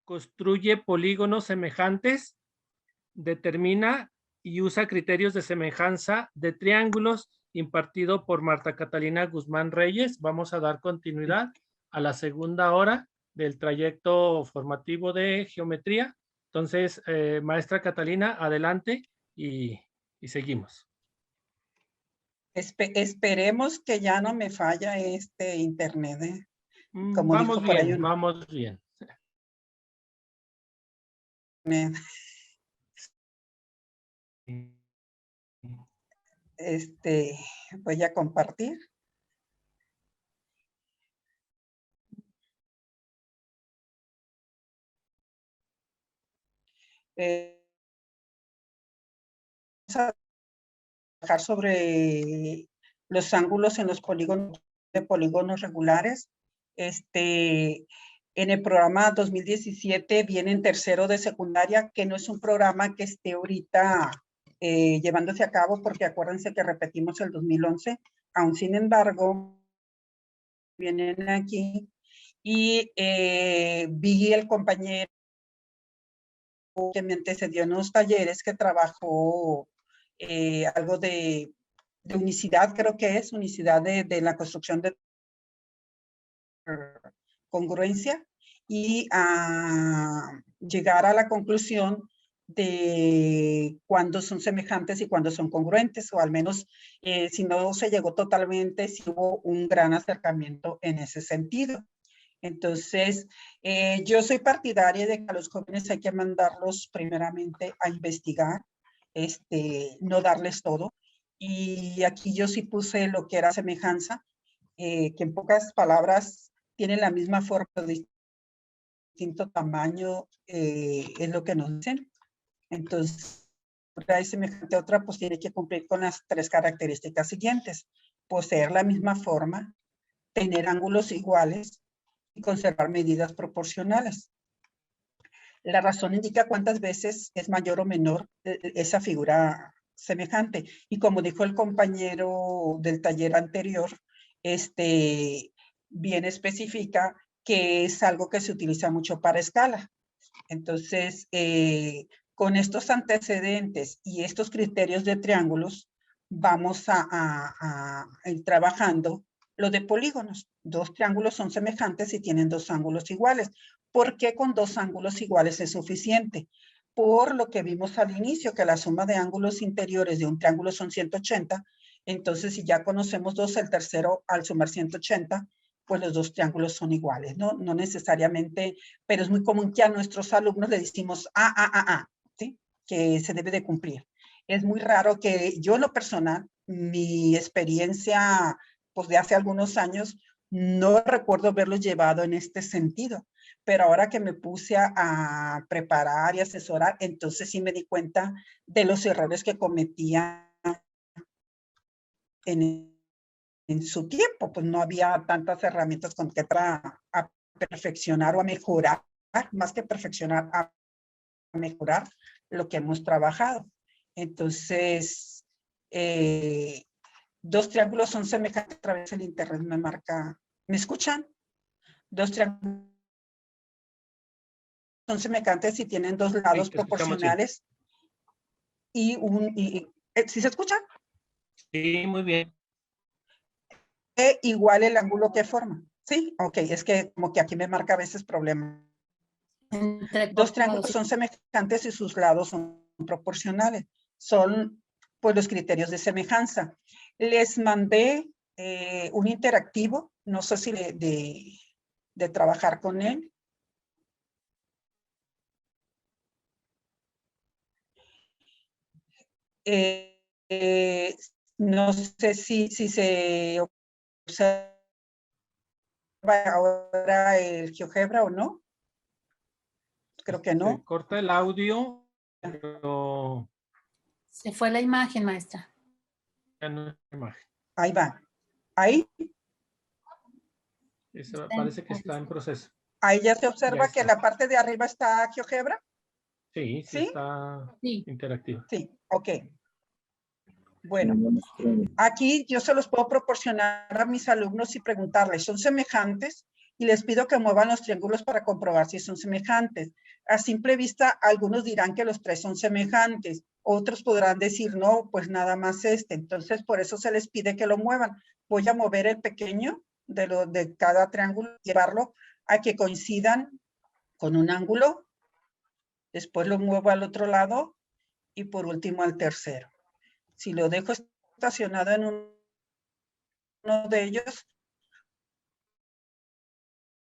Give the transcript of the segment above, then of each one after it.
construye polígonos semejantes, determina y usa criterios de semejanza de triángulos impartido por Marta Catalina Guzmán Reyes. Vamos a dar continuidad a la segunda hora del trayecto formativo de geometría. Entonces, maestra Catalina, adelante y seguimos. Esperemos que ya no me falla este internet, ¿eh? Como Vamos dijo por ahí bien, vamos bien. Voy a compartir. Vamos a trabajar sobre los ángulos en los polígonos de polígonos regulares. En el programa 2017 viene en tercero de secundaria, que no es un programa que esté ahorita llevándose a cabo, porque acuérdense que repetimos el 2011. Aún sin embargo, vienen aquí y vi el compañero que me antecedió en unos talleres que trabajó algo de unicidad, creo que es unicidad de la construcción de congruencia, y a llegar a la conclusión de cuándo son semejantes y cuándo son congruentes, o al menos si no se llegó totalmente, si hubo un gran acercamiento en ese sentido. Entonces, yo soy partidaria de que a los jóvenes hay que mandarlos primeramente a investigar, no darles todo. Y aquí yo sí puse lo que era semejanza, que en pocas palabras tienen la misma forma, de distinto tamaño, es lo que nos dicen. Entonces, una es semejante a otra, pues tiene que cumplir con las 3 características siguientes: poseer la misma forma, tener ángulos iguales y conservar medidas proporcionales. La razón indica cuántas veces es mayor o menor esa figura semejante. Y como dijo el compañero del taller anterior, bien especifica que es algo que se utiliza mucho para escala. Entonces, con estos antecedentes y estos criterios de triángulos, vamos a ir trabajando lo de polígonos. 2 triángulos son semejantes y tienen 2 ángulos iguales. ¿Por qué con 2 ángulos iguales es suficiente? Por lo que vimos al inicio, que la suma de ángulos interiores de un triángulo son 180. Entonces, si ya conocemos 2, el tercero al sumar 180, pues los 2 triángulos son iguales, ¿no? No necesariamente, pero es muy común que a nuestros alumnos le decimos ¿sí? Que se debe de cumplir. Es muy raro que yo, en lo personal, mi experiencia pues de hace algunos años, no recuerdo haberlo llevado en este sentido, pero ahora que me puse a preparar y asesorar, entonces sí me di cuenta de los errores que cometía en su tiempo. Pues no había tantas herramientas con que a perfeccionar o a mejorar, más que perfeccionar, a mejorar lo que hemos trabajado. Entonces, 2 triángulos son semejantes. A través del internet me marca, ¿me escuchan? 2 triángulos son semejantes y tienen 2 lados proporcionales. Sí. ¿Sí se escucha? Sí, muy bien. Igual el ángulo que forma. Sí, ok, es que como que aquí me marca a veces problema. 2 triángulos son semejantes y sus lados son proporcionales. Son pues los criterios de semejanza. Les mandé un interactivo, no sé si de trabajar con él. No sé si se observa ahora el GeoGebra o no. Creo que no. Se corta el audio, pero se fue la imagen, maestra. ya no hay imagen. Ahí va. Ahí. Eso parece que está en proceso. Ahí ya se observa que la parte de arriba está GeoGebra. Sí, sí, ¿sí? Está interactiva. Sí, ok. Bueno, aquí yo se los puedo proporcionar a mis alumnos y preguntarles, ¿son semejantes? y les pido que muevan los triángulos para comprobar si son semejantes. A simple vista, algunos dirán que los tres son semejantes, otros podrán decir, no, pues nada más este. Entonces, por eso se les pide que lo muevan. Voy a mover el pequeño de cada triángulo, llevarlo a que coincidan con un ángulo. Después lo muevo al otro lado y por último al tercero. Si lo dejo estacionado en uno de ellos,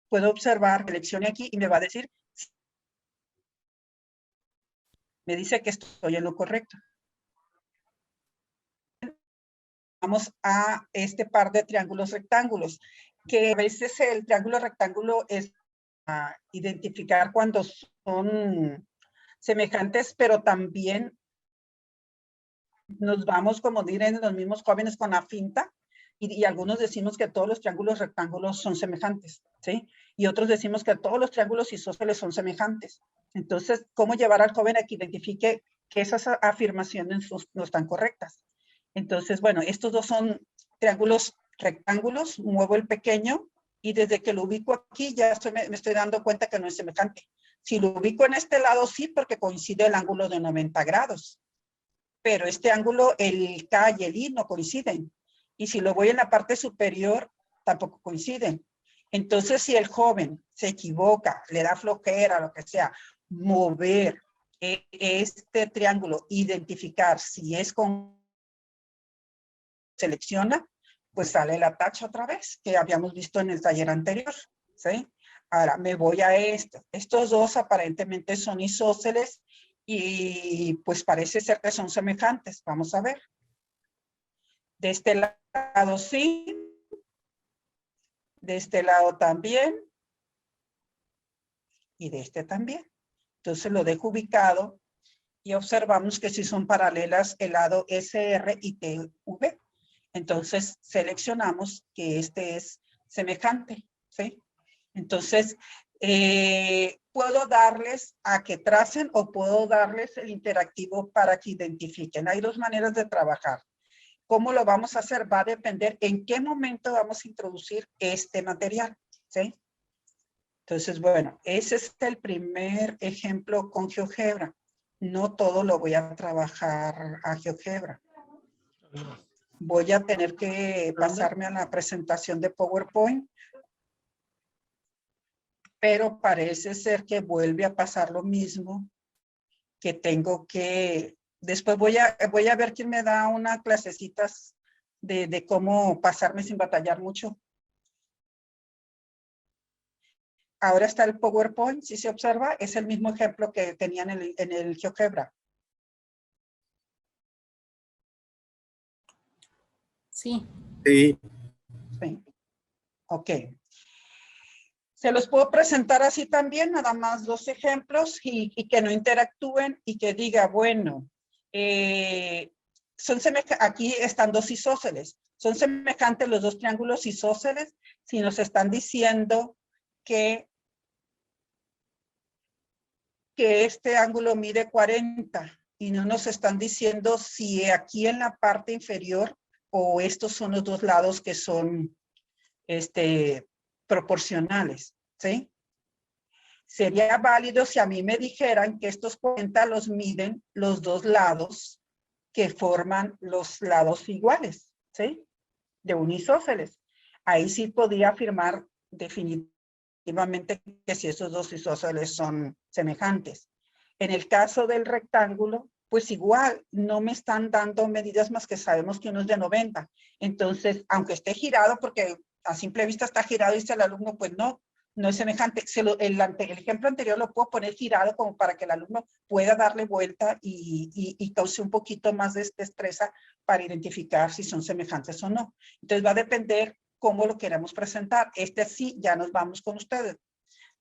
puedo observar, seleccione aquí y me va a decir, me dice que estoy en lo correcto. Vamos a este par de triángulos rectángulos, que a veces el triángulo rectángulo es identificar cuando son semejantes, pero también nos vamos, como dirán los mismos jóvenes, con la finta, y algunos decimos que todos los triángulos rectángulos son semejantes, ¿sí? Y otros decimos que todos los triángulos isósceles son semejantes. Entonces, ¿cómo llevar al joven a que identifique que esas afirmaciones no están correctas? Entonces, bueno, estos dos son triángulos rectángulos, muevo el pequeño, y desde que lo ubico aquí ya me estoy dando cuenta que no es semejante. Si lo ubico en este lado, sí, porque coincide el ángulo de 90 grados. Pero este ángulo, el K y el I no coinciden. Y si lo voy en la parte superior, tampoco coinciden. Entonces, si el joven se equivoca, le da flojera, lo que sea, mover este triángulo, identificar si es con... selecciona, pues sale la tacha otra vez, que habíamos visto en el taller anterior, ¿sí? Ahora me voy a esto. Estos dos aparentemente son isósceles y pues parece ser que son semejantes. Vamos a ver. De este lado sí. De este lado también. Y de este también. Entonces lo dejo ubicado y observamos que si son paralelas el lado SR y TV. Entonces seleccionamos que este es semejante, ¿sí? Entonces, puedo darles a que tracen o puedo darles el interactivo para que identifiquen. Hay dos maneras de trabajar. ¿Cómo lo vamos a hacer? Va a depender en qué momento vamos a introducir este material, ¿sí? Entonces, bueno, ese es el primer ejemplo con GeoGebra. No todo lo voy a trabajar a GeoGebra. Voy a tener que pasarme a la presentación de PowerPoint, pero parece ser que vuelve a pasar lo mismo, que tengo que... Después voy a ver quién me da una clasecitas de cómo pasarme sin batallar mucho. Ahora está el PowerPoint, si se observa, es el mismo ejemplo que tenía en el GeoGebra. Sí. Sí. Sí. Ok. Se los puedo presentar así también, nada más dos ejemplos y que no interactúen y que diga, bueno, aquí están dos isósceles. Son semejantes los dos triángulos isósceles si nos están diciendo que este ángulo mide 40 y no nos están diciendo si aquí en la parte inferior o estos son los dos lados que son proporcionales, ¿sí? Sería válido si a mí me dijeran que estos 40 los miden los dos lados que forman los lados iguales, ¿sí? De un isósceles. Ahí sí podría afirmar definitivamente que si esos dos isósceles son semejantes. En el caso del rectángulo, pues igual, no me están dando medidas más que sabemos que uno es de 90. Entonces, aunque esté girado, porque a simple vista está girado, dice el alumno, pues no es semejante. El ejemplo anterior lo puedo poner girado como para que el alumno pueda darle vuelta y cause un poquito más de destreza para identificar si son semejantes o no. Entonces va a depender cómo lo queremos presentar. Sí, ya nos vamos con ustedes.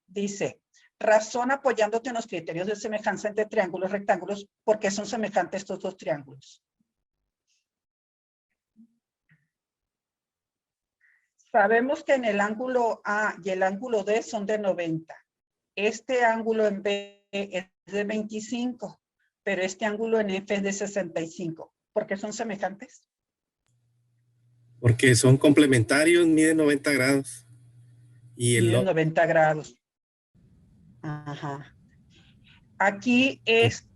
Dice, razón apoyándote en los criterios de semejanza entre triángulos rectángulos, ¿por qué son semejantes estos dos triángulos? Sabemos que en el ángulo A y el ángulo D son de 90. Este ángulo en B es de 25, pero este ángulo en F es de 65. ¿Por qué son semejantes? Porque son complementarios, miden 90 grados. Y Y el de otro, 90 grados. Ajá. Aquí es,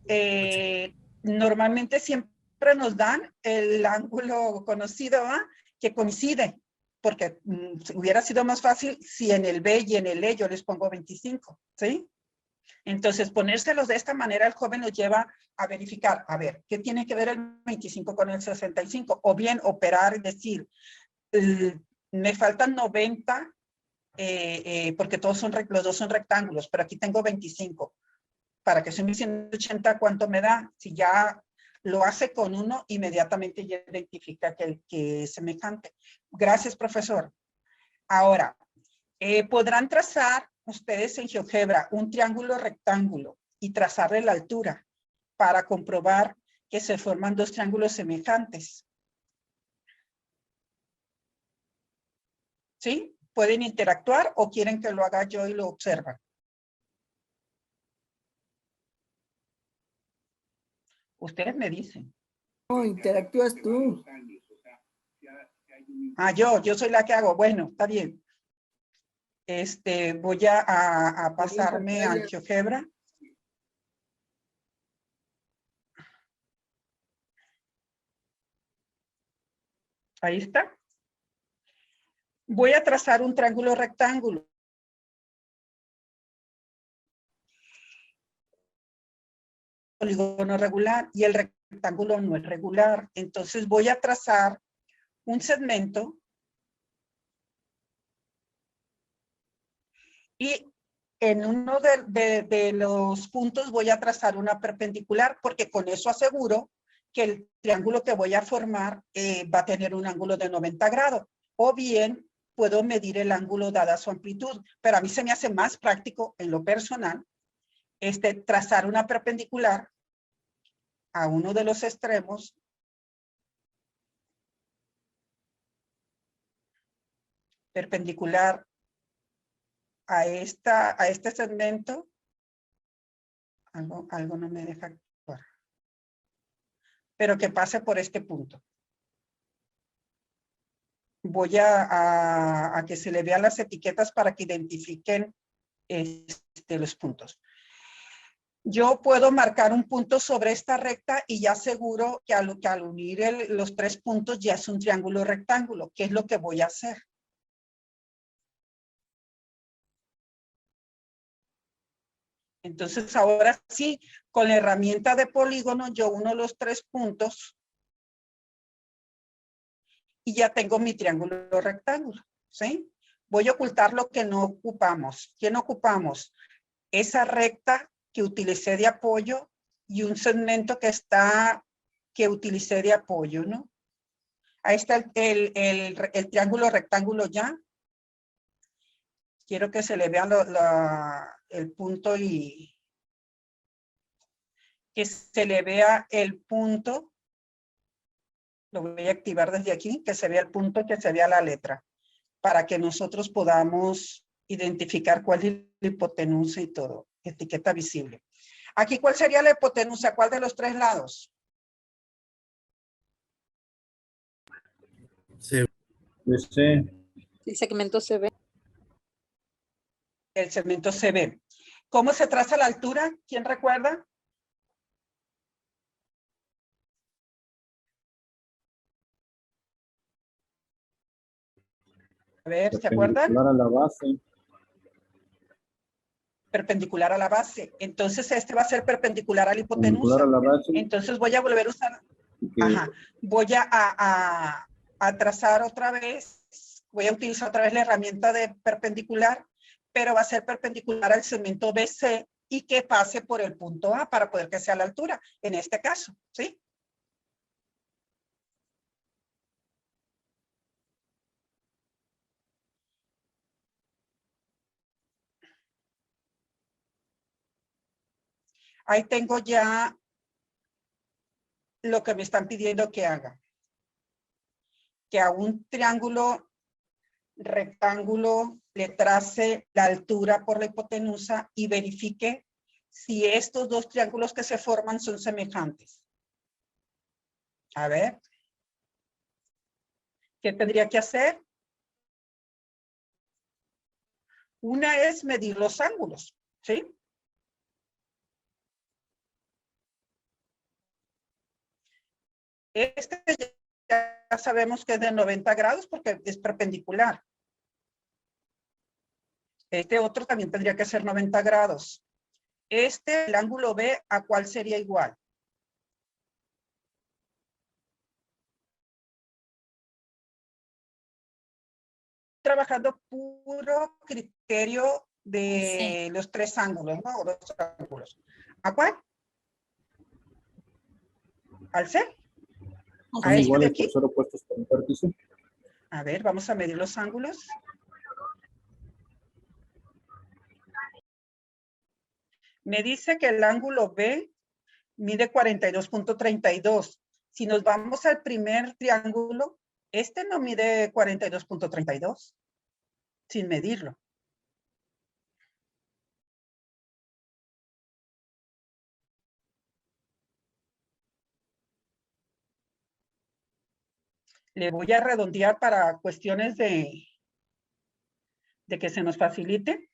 normalmente siempre nos dan el ángulo conocido, ¿va? Que coincide, porque hubiera sido más fácil si en el B y en el E yo les pongo 25, ¿sí? Entonces, ponérselos de esta manera al joven nos lleva a verificar, a ver, ¿qué tiene que ver el 25 con el 65? O bien operar, es decir, me faltan 90, porque los dos son rectángulos, pero aquí tengo 25. Para que sume 180, ¿cuánto me da? Si ya lo hace con uno, inmediatamente ya identifica que es semejante. Gracias, profesor. Ahora, podrán trazar ustedes en GeoGebra un triángulo rectángulo y trazarle la altura para comprobar que se forman dos triángulos semejantes. ¿Sí? ¿Pueden interactuar o quieren que lo haga yo y lo observan? Ustedes me dicen. No, interactúas tú. Ah, yo soy la que hago. Bueno, está bien. Voy a pasarme al GeoGebra. Ahí está. Voy a trazar un triángulo rectángulo. Polígono regular y el rectángulo no es regular. Entonces voy a trazar un segmento y en uno de los puntos voy a trazar una perpendicular porque con eso aseguro que el triángulo que voy a formar va a tener un ángulo de 90 grados. O bien puedo medir el ángulo dada su amplitud, pero a mí se me hace más práctico en lo personal trazar una perpendicular a uno de los extremos perpendicular a este segmento. Algo no me deja actuar. Pero que pase por este punto. Voy a que se le vean las etiquetas para que identifiquen los puntos. Yo puedo marcar un punto sobre esta recta y ya aseguro que al unir los tres puntos ya es un triángulo rectángulo. ¿Qué es lo que voy a hacer? Entonces ahora sí, con la herramienta de polígono yo uno los tres puntos y ya tengo mi triángulo rectángulo, ¿sí? Voy a ocultar lo que no ocupamos. ¿Qué no ocupamos? Esa recta que utilicé de apoyo y un segmento que utilicé de apoyo, ¿no? Ahí está el triángulo rectángulo ya. Quiero que se le vea el punto y que se le vea el punto. Lo voy a activar desde aquí, que se vea el punto, que se vea la letra, para que nosotros podamos identificar cuál es la hipotenusa y todo. Etiqueta visible. Aquí, ¿cuál sería la hipotenusa? ¿Cuál de los tres lados? sí. El segmento se ve. El segmento CB. ¿Cómo se traza la altura? ¿Quién recuerda? A ver, ¿se acuerdan? Perpendicular a la base. Perpendicular a la base. Entonces, este va a ser perpendicular a la hipotenusa. Perpendicular a la base. Entonces, voy a volver a usar. Ajá. Voy a trazar otra vez. Voy a utilizar otra vez la herramienta de perpendicular, pero va a ser perpendicular al segmento BC y que pase por el punto A para poder que sea la altura, en este caso, ¿sí? Ahí tengo ya lo que me están pidiendo que haga. Que a un triángulo rectángulo le trace la altura por la hipotenusa y verifique si estos dos triángulos que se forman son semejantes. A ver. ¿Qué tendría que hacer? Una es medir los ángulos, ¿sí? Este ya sabemos que es de 90 grados porque es perpendicular. Este otro también tendría que ser 90 grados. El ángulo B, ¿a cuál sería igual? Trabajando puro criterio de los tres ángulos, ¿no? O los ángulos. ¿A cuál? ¿Al C? Son iguales por ser opuestos por un vértice. A ver, vamos a medir los ángulos. Me dice que el ángulo B mide 42.32. Si nos vamos al primer triángulo, este no mide 42.32, sin medirlo. Le voy a redondear para cuestiones de que se nos facilite.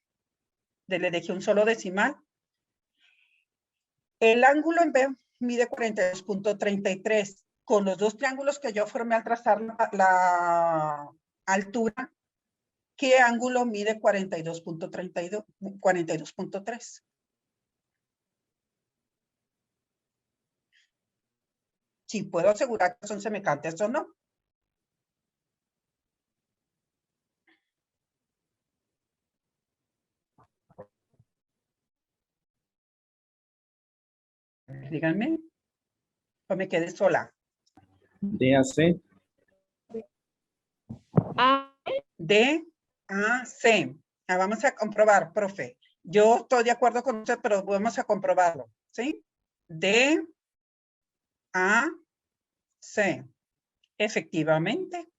Le dejé un solo decimal. El ángulo en B mide 42.33. Con los dos triángulos que yo formé al trazar la altura, ¿qué ángulo mide 42.32? 42.3. Sí, puedo asegurar que son semejantes o no. Díganme. O me quedé sola. DAC. DAC. Vamos a comprobar, profe. Yo estoy de acuerdo con usted, pero vamos a comprobarlo. ¿Sí? DAC. Efectivamente.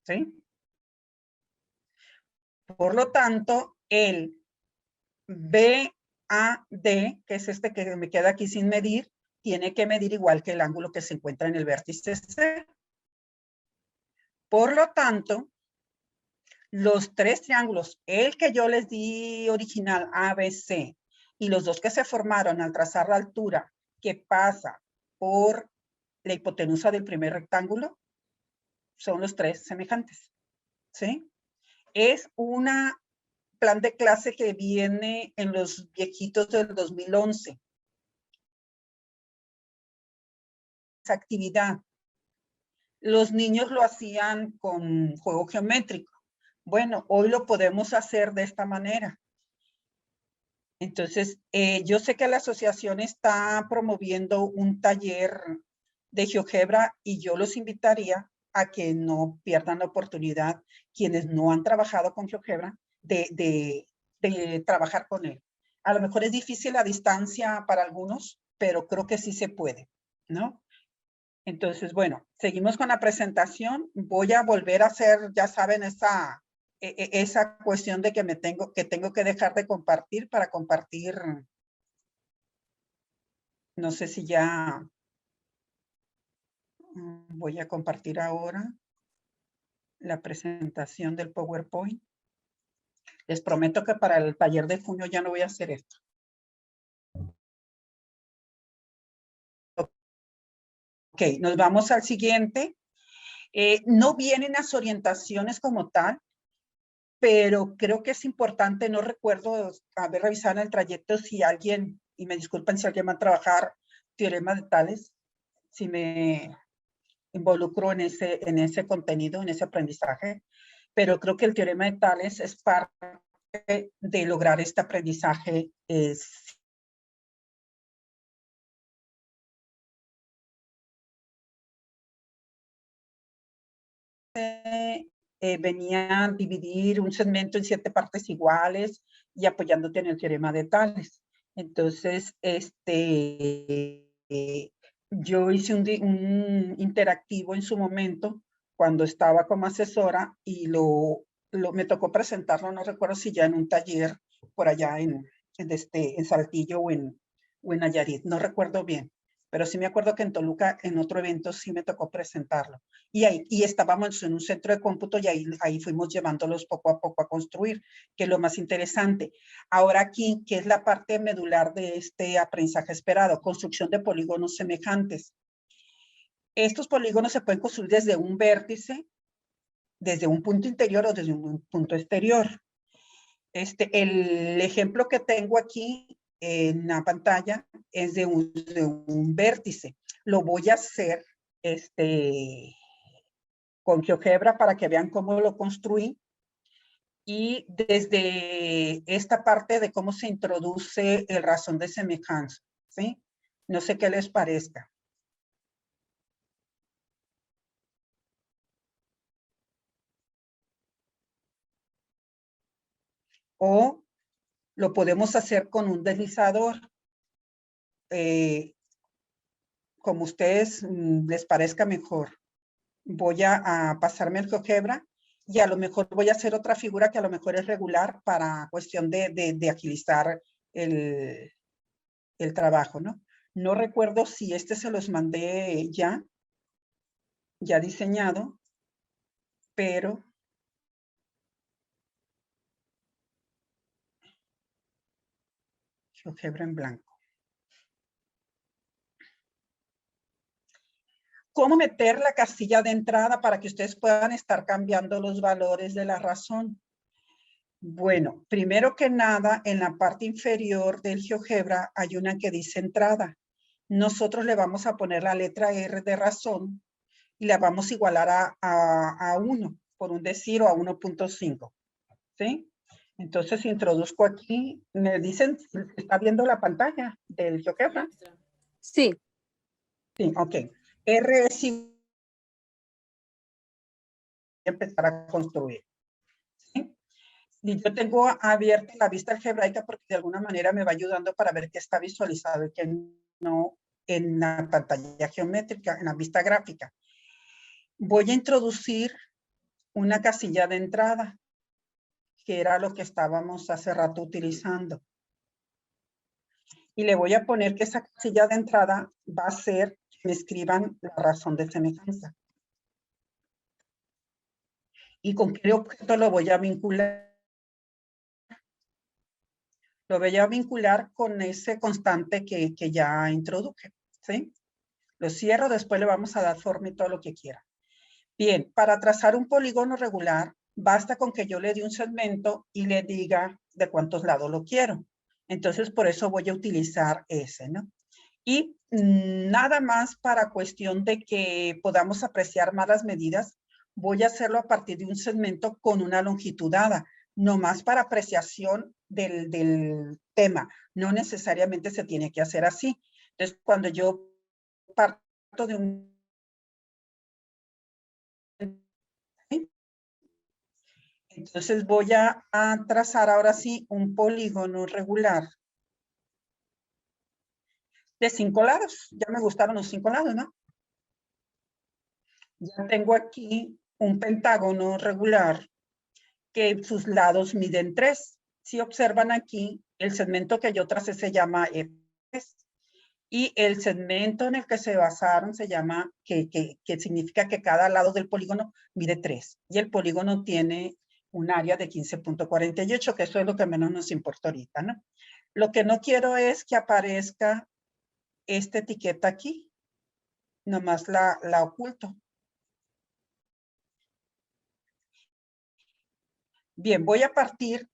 ¿Sí? Por lo tanto, el BAD, que es este que me queda aquí sin medir, tiene que medir igual que el ángulo que se encuentra en el vértice C. Por lo tanto, los tres triángulos, el que yo les di original ABC y los dos que se formaron al trazar la altura que pasa por la hipotenusa del primer rectángulo, son los tres semejantes. ¿Sí? Es una plan de clase que viene en los viejitos del 2011. Esa actividad. Los niños lo hacían con juego geométrico. Bueno, hoy lo podemos hacer de esta manera. Entonces, yo sé que la asociación está promoviendo un taller de GeoGebra y yo los invitaría a que no pierdan la oportunidad, quienes no han trabajado con GeoGebra, de trabajar con él. A lo mejor es difícil a distancia para algunos, pero creo que sí se puede, ¿no? Entonces, bueno, seguimos con la presentación. Voy a volver a hacer, ya saben, esa cuestión de que tengo que dejar de compartir para compartir. No sé si ya voy a compartir ahora la presentación del PowerPoint. Les prometo que para el taller de junio ya no voy a hacer esto. Ok, nos vamos al siguiente. No vienen las orientaciones como tal, pero creo que es importante, no recuerdo haber revisado en el trayecto si alguien, y me disculpen si alguien va a trabajar teorema de Tales, si me involucro en ese contenido, en ese aprendizaje, pero creo que el teorema de Tales es parte de lograr este aprendizaje. Venía a dividir un segmento en 7 partes iguales y apoyándote en el teorema de Tales. Entonces, yo hice un interactivo en su momento cuando estaba como asesora y me tocó presentarlo, no recuerdo si ya en un taller por allá en Saltillo o en Nayarit, no recuerdo bien. pero sí me acuerdo que en Toluca, en otro evento, sí me tocó presentarlo. Y estábamos en un centro de cómputo y ahí fuimos llevándolos poco a poco a construir, que es lo más interesante. Ahora aquí, que es la parte medular de este aprendizaje esperado, construcción de polígonos semejantes. Estos polígonos se pueden construir desde un vértice, desde un punto interior o desde un punto exterior. El ejemplo que tengo aquí en la pantalla es de un vértice. Lo voy a hacer con GeoGebra para que vean cómo lo construí. Y desde esta parte de cómo se introduce el razón de semejanza, ¿sí? No sé qué les parezca. O lo podemos hacer con un deslizador. Como ustedes les parezca mejor. Voy a pasarme el GeoGebra y a lo mejor voy a hacer otra figura que a lo mejor es regular para cuestión de agilizar el trabajo, ¿no? No recuerdo si se los mandé ya diseñado, pero GeoGebra en blanco. ¿Cómo meter la casilla de entrada para que ustedes puedan estar cambiando los valores de la razón? Bueno, primero que nada, en la parte inferior del GeoGebra hay una que dice entrada. Nosotros le vamos a poner la letra R de razón y la vamos a igualar a 1, por un decir, o a 1.5. ¿Sí? Entonces introduzco aquí, me dicen, ¿está viendo la pantalla del GeoGebra? Sí. Sí, ok. R es empezar a construir. ¿Sí? Y yo tengo abierta la vista algebraica porque de alguna manera me va ayudando para ver qué está visualizado y qué no en la pantalla geométrica, en la vista gráfica. Voy a introducir una casilla de entrada, que era lo que estábamos hace rato utilizando. Y le voy a poner que esa casilla de entrada va a ser que me escriban la razón de semejanza. ¿Y con qué objeto lo voy a vincular? Lo voy a vincular con ese constante que ya introduje, ¿sí? Lo cierro, después le vamos a dar forma y todo lo que quiera. Bien, para trazar un polígono regular, basta con que yo le dé un segmento y le diga de cuántos lados lo quiero. Entonces, por eso voy a utilizar ese, ¿no? Y nada más para cuestión de que podamos apreciar más las medidas, voy a hacerlo a partir de un segmento con una longitud dada, no más para apreciación del tema. No necesariamente se tiene que hacer así. Entonces, cuando yo parto de un... Entonces voy a trazar ahora sí un polígono regular de 5 lados. Ya me gustaron los 5 lados, ¿no? Ya tengo aquí un pentágono regular que sus lados miden 3. Si observan aquí, el segmento que yo tracé se llama F3 y el segmento en el que se basaron se llama, que significa que cada lado del polígono mide 3 y el polígono tiene un área de 15.48, que eso es lo que menos nos importa ahorita, ¿no? Lo que no quiero es que aparezca esta etiqueta aquí, nomás la oculto. Bien, voy a partir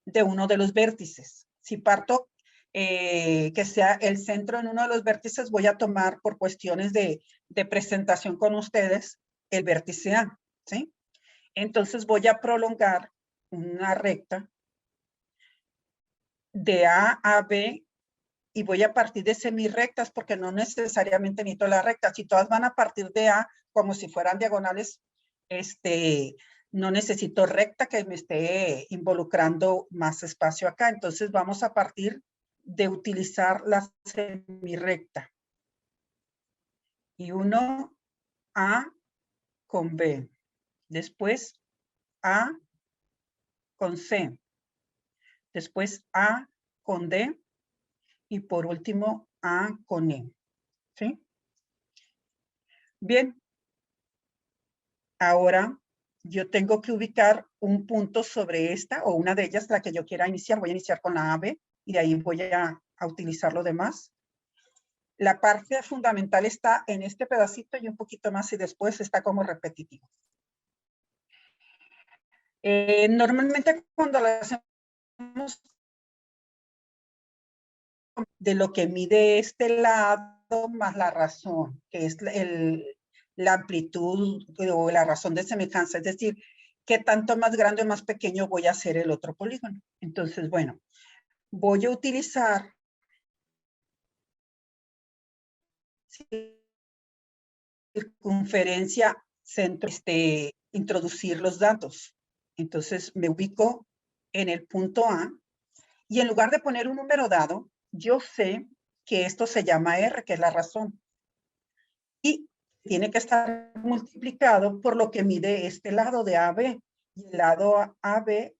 de uno de los vértices. Si parto que sea el centro en uno de los vértices, voy a tomar por cuestiones de presentación con ustedes el vértice A, ¿sí? Entonces voy a prolongar una recta de A a B y voy a partir de semirrectas porque no necesariamente necesito la recta. Si todas van a partir de A como si fueran diagonales, no necesito recta que me esté involucrando más espacio acá. Entonces vamos a partir de utilizar la semirrecta. Y uno A con B. Después A con C. Después A con D. Y por último A con E. ¿Sí? Bien. Ahora yo tengo que ubicar un punto sobre esta o una de ellas, la que yo quiera iniciar. Voy a iniciar con la AB y de ahí voy a utilizar lo demás. La parte fundamental está en este pedacito y un poquito más y después está como repetitivo. Normalmente cuando lo hacemos de lo que mide este lado más la razón, que es la amplitud o la razón de semejanza, es decir, qué tanto más grande o más pequeño voy a hacer el otro polígono. Entonces, bueno, voy a utilizar circunferencia centro, introducir los datos. Entonces me ubico en el punto A y en lugar de poner un número dado, yo sé que esto se llama R, que es la razón. Y tiene que estar multiplicado por lo que mide este lado de AB. Y el lado AB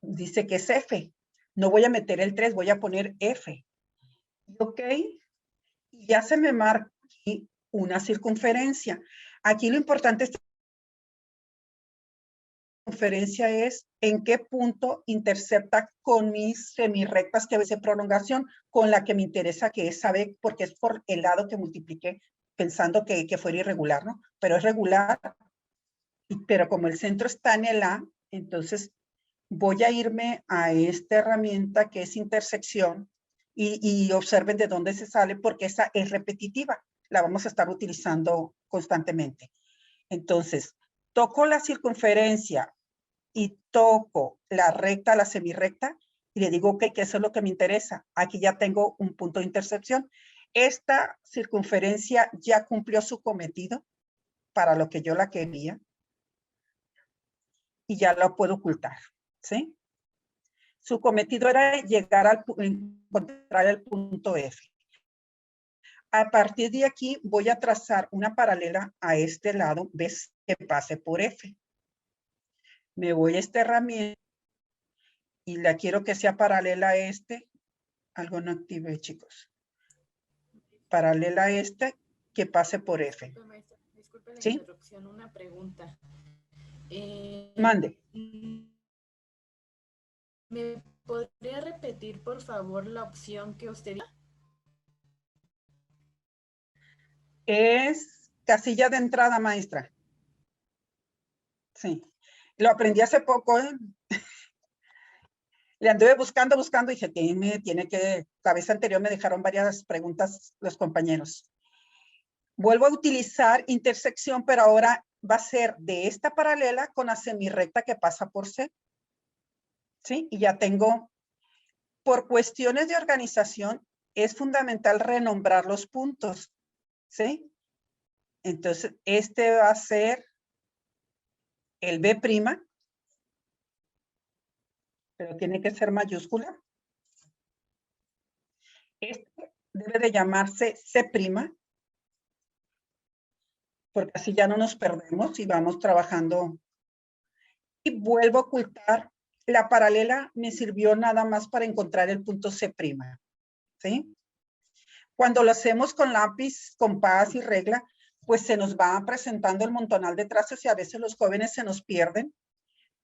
dice que es F. No voy a meter el 3, voy a poner F. ¿Ok? Y ya se me marca aquí una circunferencia. Aquí lo importante es circunferencia es en qué punto intercepta con mis semirrectas que veces prolongación con la que me interesa, que es AB, porque es por el lado que multipliqué pensando que fuera irregular, ¿no? Pero es regular, pero como el centro está en el A, entonces voy a irme a esta herramienta que es intersección y observen de dónde se sale porque esa es repetitiva, la vamos a estar utilizando constantemente. Entonces, toco la circunferencia y toco la recta, la semirrecta, y le digo, ok, que eso es lo que me interesa. Aquí ya tengo un punto de intersección. Esta circunferencia ya cumplió su cometido para lo que yo la quería y ya la puedo ocultar, ¿sí? Su cometido era llegar al encontrar el punto F. A partir de aquí voy a trazar una paralela a este lado, ves que pase por F. Me voy a esta herramienta y la quiero que sea paralela a este. Algo no activé, chicos. Paralela a este que pase por F. Disculpe la ¿Sí? interrupción, una pregunta. Mande. ¿Me podría repetir, por favor, la opción que usted dijo? Es casilla de entrada, maestra. Sí. Lo aprendí hace poco, ¿eh? Le anduve buscando y dije, tiene que, la vez anterior me dejaron varias preguntas los compañeros. Vuelvo a utilizar intersección, pero ahora va a ser de esta paralela con la semirrecta que pasa por C. ¿Sí? Y ya tengo, por cuestiones de organización, es fundamental renombrar los puntos. ¿Sí? Entonces, este va a ser el B', pero tiene que ser mayúscula. Este debe de llamarse C', porque así ya no nos perdemos y vamos trabajando. Y vuelvo a ocultar. La paralela me sirvió nada más para encontrar el punto C'. ¿Sí? Cuando lo hacemos con lápiz, compás y regla, pues se nos va presentando el montonal de trazos y a veces los jóvenes se nos pierden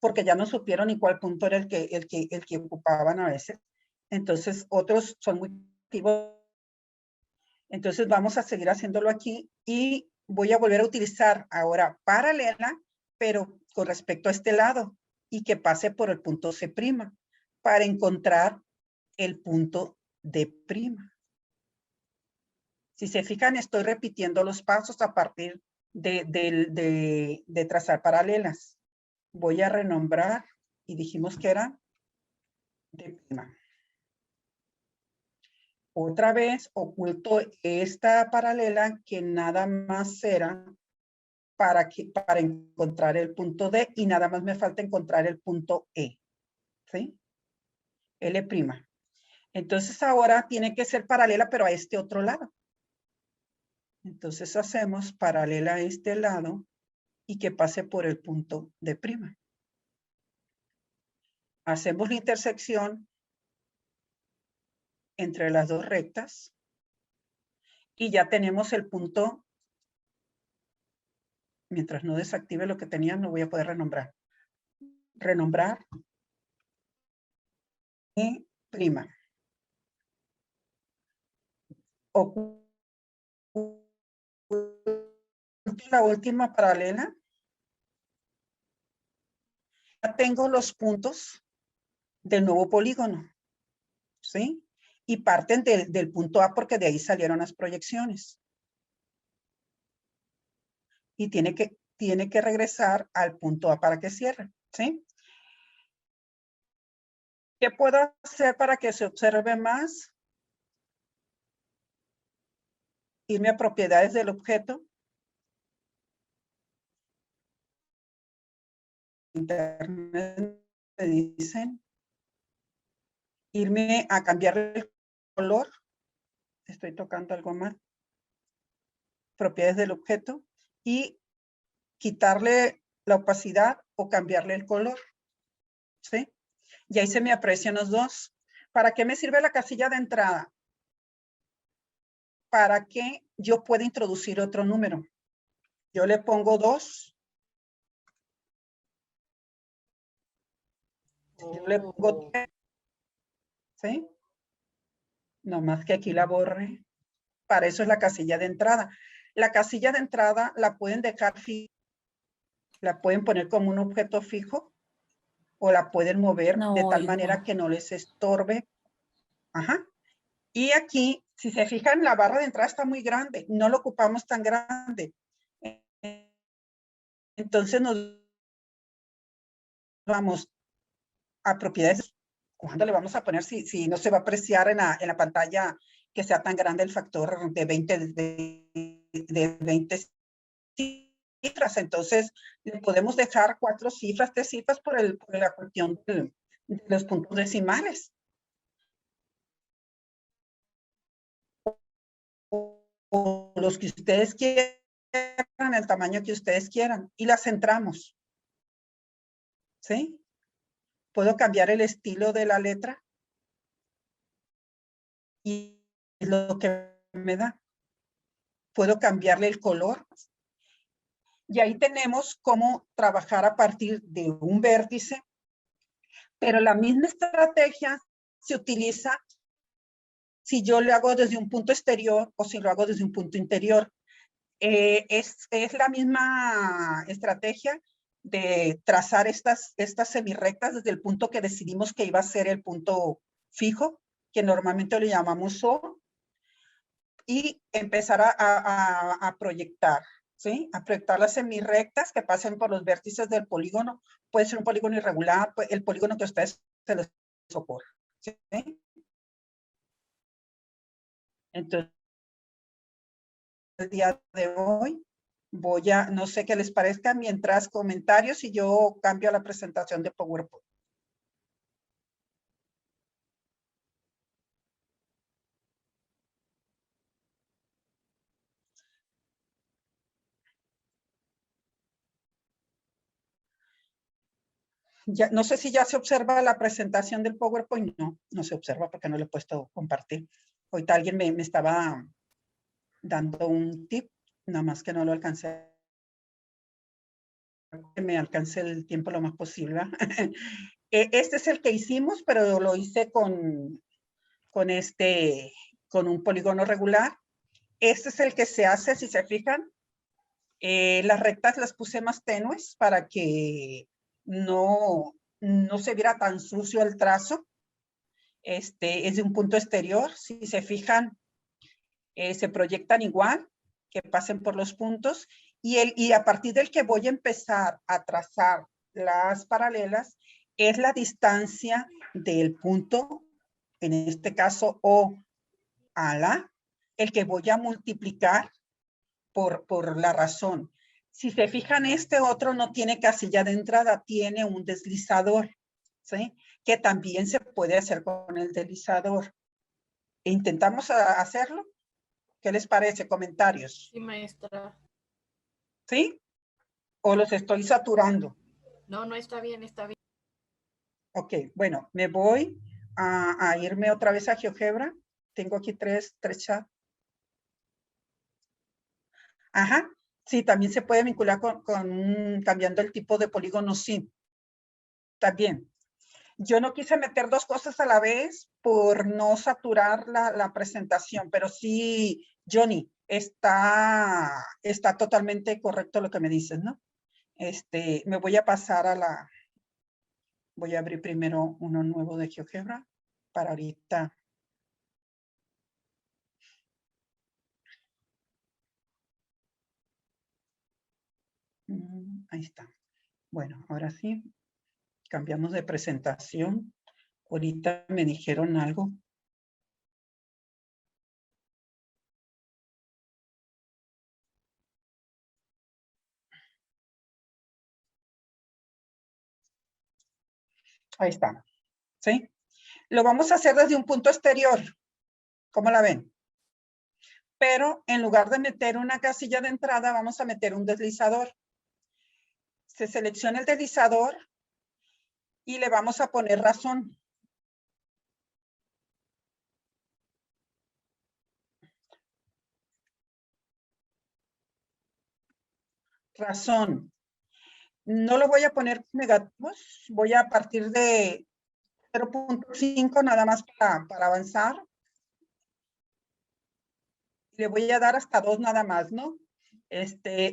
porque ya no supieron ni cuál punto era el que ocupaban a veces. Entonces, otros son muy activos. Entonces, vamos a seguir haciéndolo aquí y voy a volver a utilizar ahora paralela, pero con respecto a este lado y que pase por el punto C' para encontrar el punto D'. Si se fijan, estoy repitiendo los pasos a partir de trazar paralelas. Voy a renombrar y dijimos que era D'. Otra vez oculto esta paralela que nada más era para encontrar el punto D y nada más me falta encontrar el punto E. ¿Sí? L'. Entonces ahora tiene que ser paralela pero a este otro lado. Entonces hacemos paralela a este lado y que pase por el punto D'. Hacemos la intersección entre las dos rectas Y ya tenemos el punto. Mientras no desactive lo que tenía, no voy a poder renombrar. Renombrar. Y prima. La última paralela. Ya tengo los puntos del nuevo polígono. ¿Sí? Y parten del punto A porque de ahí salieron las proyecciones. Y tiene que regresar al punto A para que cierre. ¿Sí? ¿Qué puedo hacer para que se observe más? Irme a propiedades del objeto. Internet me dicen. Irme a cambiar el color. Estoy tocando algo más. Propiedades del objeto. Y quitarle la opacidad o cambiarle el color. ¿Sí? Y ahí se me aprecian los dos. ¿Para qué me sirve la casilla de entrada? Para que yo pueda introducir otro número. Yo le pongo 2. Yo le pongo 3. ¿Sí? No más que aquí la borre. Para eso es la casilla de entrada. La casilla de entrada la pueden dejar fija. La pueden poner como un objeto fijo. O la pueden mover de tal manera que no les estorbe. Ajá. Y aquí, si se fijan, la barra de entrada está muy grande. No lo ocupamos tan grande. Entonces nos vamos a propiedades. ¿Cuándo le vamos a poner? Si no se va a apreciar en la pantalla que sea tan grande el factor de 20 cifras. Entonces, le podemos dejar 4 cifras, 3 cifras por la cuestión de los puntos decimales. O los que ustedes quieran, el tamaño que ustedes quieran. Y las centramos. ¿Sí? Puedo cambiar el estilo de la letra. Y es lo que me da. Puedo cambiarle el color. Y ahí tenemos cómo trabajar a partir de un vértice. Pero la misma estrategia se utiliza si yo lo hago desde un punto exterior o si lo hago desde un punto interior. Es la misma estrategia de trazar estas semirrectas desde el punto que decidimos que iba a ser el punto fijo, que normalmente le llamamos O, y empezar a proyectar, ¿sí? A proyectar las semirrectas que pasen por los vértices del polígono. Puede ser un polígono irregular, el polígono que a ustedes se les ocurra, ¿sí? Entonces, el día de hoy no sé qué les parezca, mientras comentarios y yo cambio a la presentación de PowerPoint. Ya, no sé si ya se observa la presentación del PowerPoint. No se observa porque no le he puesto compartir. Ahorita alguien me estaba dando un tip, nada más que no lo alcancé. Que me alcance el tiempo lo más posible. Este es el que hicimos, pero lo hice con un polígono regular. Este es el que se hace, si se fijan. Las rectas las puse más tenues para que no se viera tan sucio el trazo. Es de un punto exterior. Si se fijan, se proyectan igual, que pasen por los puntos. Y a partir del que voy a empezar a trazar las paralelas, es la distancia del punto, en este caso O a la, el que voy a multiplicar por la razón. Si se fijan, este otro no tiene casilla de entrada, tiene un deslizador, ¿sí? Que también se puede hacer con el deslizador. ¿Intentamos hacerlo? ¿Qué les parece? Comentarios. Sí, maestra. ¿Sí? ¿O los estoy saturando? No, no está bien, está bien. Ok, bueno, me voy a irme otra vez a GeoGebra. Tengo aquí tres chats. Ajá, sí, también se puede vincular con cambiando el tipo de polígono, sí. También. Yo no quise meter dos cosas a la vez por no saturar la presentación, pero sí, Johnny, está totalmente correcto lo que me dices, ¿no? Me voy a pasar a voy a abrir primero uno nuevo de GeoGebra para ahorita. Ahí está. Bueno, ahora sí, cambiamos de presentación. Ahorita me dijeron algo. Ahí está. ¿Sí? Lo vamos a hacer desde un punto exterior. ¿Cómo la ven? Pero en lugar de meter una casilla de entrada, vamos a meter un deslizador. Se selecciona el deslizador y le vamos a poner razón. Razón. No lo voy a poner negativos, voy a partir de 0.5 nada más para avanzar. Le voy a dar hasta 2 nada más, ¿no?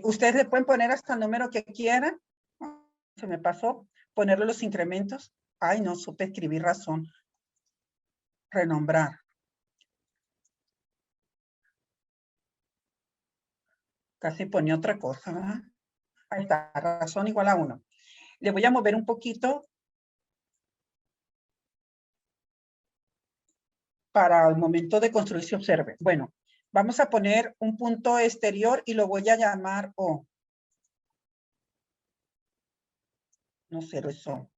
Ustedes le pueden poner hasta el número que quieran. Se me pasó ponerle los incrementos. Ay, no supe escribir razón. Renombrar. Casi ponía otra cosa, ¿verdad? Ahí está, razón igual a 1. Le voy a mover un poquito para el momento de construir se observe. Bueno, vamos a poner un punto exterior y lo voy a llamar O. No sé, eso.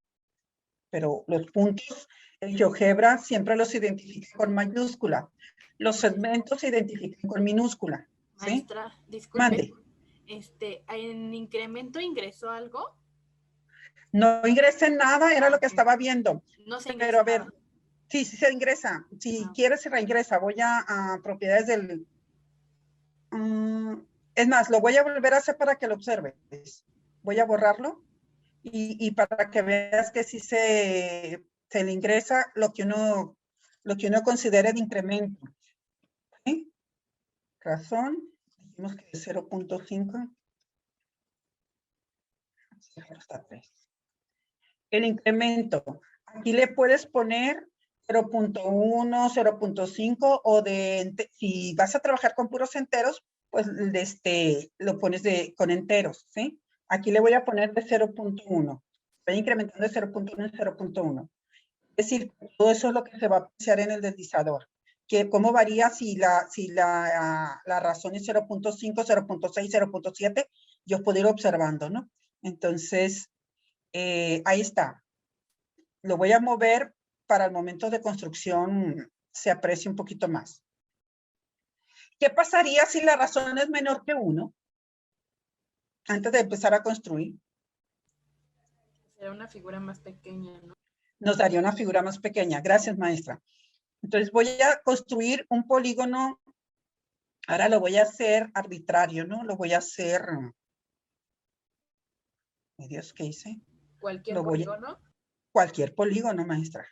Pero los puntos en GeoGebra siempre los identifica con mayúscula. Los segmentos se identifican con minúscula. ¿Sí? Maestra, disculpe. Mande. ¿En incremento ingresó algo? No ingresé nada, era lo que estaba viendo. No se ingresa Pero a ver, nada. sí se ingresa. Si quieres, se reingresa. Voy a propiedades del... es más, lo voy a volver a hacer para que lo observes. Voy a borrarlo y para que veas que sí se le ingresa lo que uno considere de incremento. ¿Sí? Razón, dijimos que es 0.5. Hasta 3. El incremento, aquí le puedes poner 0.1, 0.5 o si vas a trabajar con puros enteros, pues lo pones con enteros, ¿sí? Aquí le voy a poner de 0.1. Estoy incrementando de 0.1 en 0.1. Es decir, todo eso es lo que se va a apreciar en el deslizador. Que cómo varía si la razón es 0.5, 0.6, 0.7, yo puedo ir observando, ¿no? Entonces, ahí está. Lo voy a mover para el momento de construcción se aprecie un poquito más. ¿Qué pasaría si la razón es menor que 1? Antes de empezar a construir. Será una figura más pequeña, ¿no? Nos daría una figura más pequeña. Gracias, maestra. Entonces voy a construir un polígono. Ahora lo voy a hacer arbitrario, ¿no? Lo voy a hacer... Mi Dios, ¿qué hice? ¿Cualquier polígono? Cualquier polígono, maestra.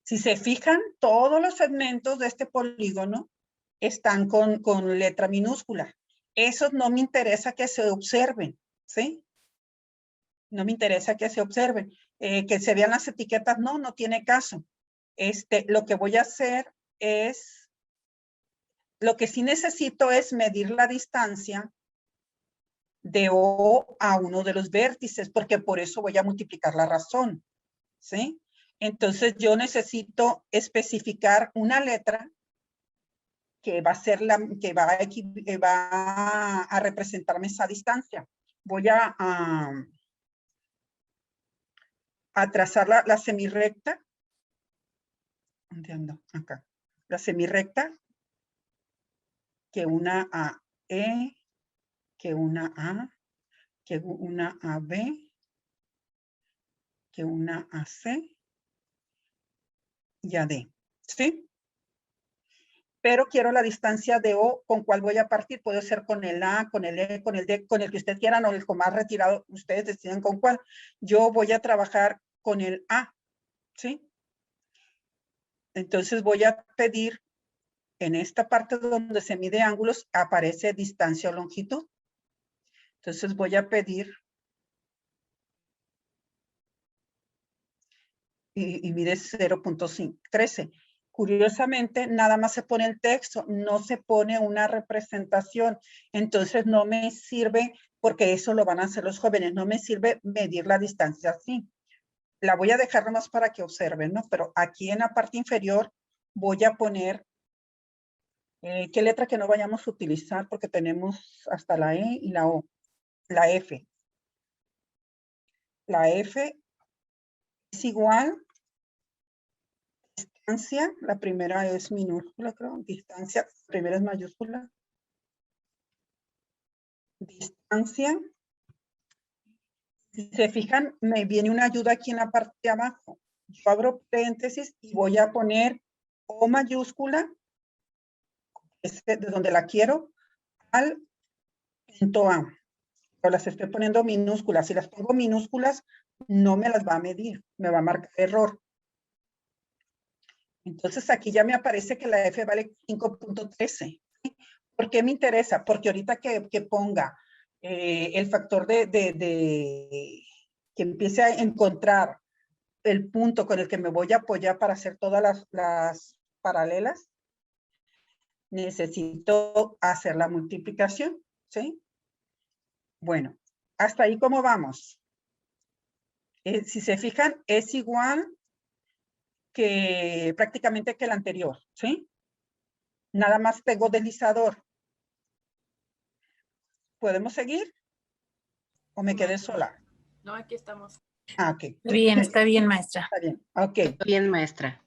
Si se fijan, todos los segmentos de este polígono están con letra minúscula. Esos no me interesa que se observen, ¿sí? No me interesa que se observen. Que se vean las etiquetas, no tiene caso. Lo que voy a hacer es, lo que sí necesito es medir la distancia de O a uno de los vértices, porque por eso voy a multiplicar la razón, ¿sí? Entonces yo necesito especificar una letra que va a ser que va a representarme esa distancia. Voy a trazar la semirrecta. ¿Dónde ando? Acá. La semirrecta, que una a E, que una A, que una a B, que una a C y a D. ¿Sí? pero quiero la distancia de O, ¿con cuál voy a partir? Puede ser con el A, con el E, con el D, con el que ustedes quieran, o el con más retirado, ustedes deciden con cuál. Yo voy a trabajar con el A, ¿sí? Entonces voy a pedir, en esta parte donde se mide ángulos, aparece distancia o longitud. Entonces voy a pedir, y mide 0.13. Curiosamente, nada más se pone el texto, no se pone una representación. Entonces no me sirve, porque eso lo van a hacer los jóvenes, no me sirve medir la distancia así. La voy a dejar nomás para que observen, ¿no? Pero aquí en la parte inferior voy a poner qué letra que no vayamos a utilizar, porque tenemos hasta la E y la O. La F. La F es igual. Distancia, la primera es minúscula, creo. Distancia, la primera es mayúscula. Distancia. Si se fijan, me viene una ayuda aquí en la parte de abajo. Yo abro paréntesis y voy a poner O mayúscula, de donde la quiero, al punto A. Pero las estoy poniendo minúsculas. Si las pongo minúsculas, no me las va a medir, me va a marcar error. Entonces aquí ya me aparece que la F vale 5.13. ¿Por qué me interesa? Porque ahorita que ponga el factor que empiece a encontrar el punto con el que me voy a apoyar para hacer todas las paralelas, necesito hacer la multiplicación, ¿sí? Bueno, hasta ahí ¿cómo vamos? Si se fijan, es igual que prácticamente que el anterior, ¿sí? Nada más tengo deslizador. ¿Podemos seguir? ¿O me quedé sola? No, aquí estamos. Ah, ok. Está bien, maestra. Está bien, ok. Bien, maestra.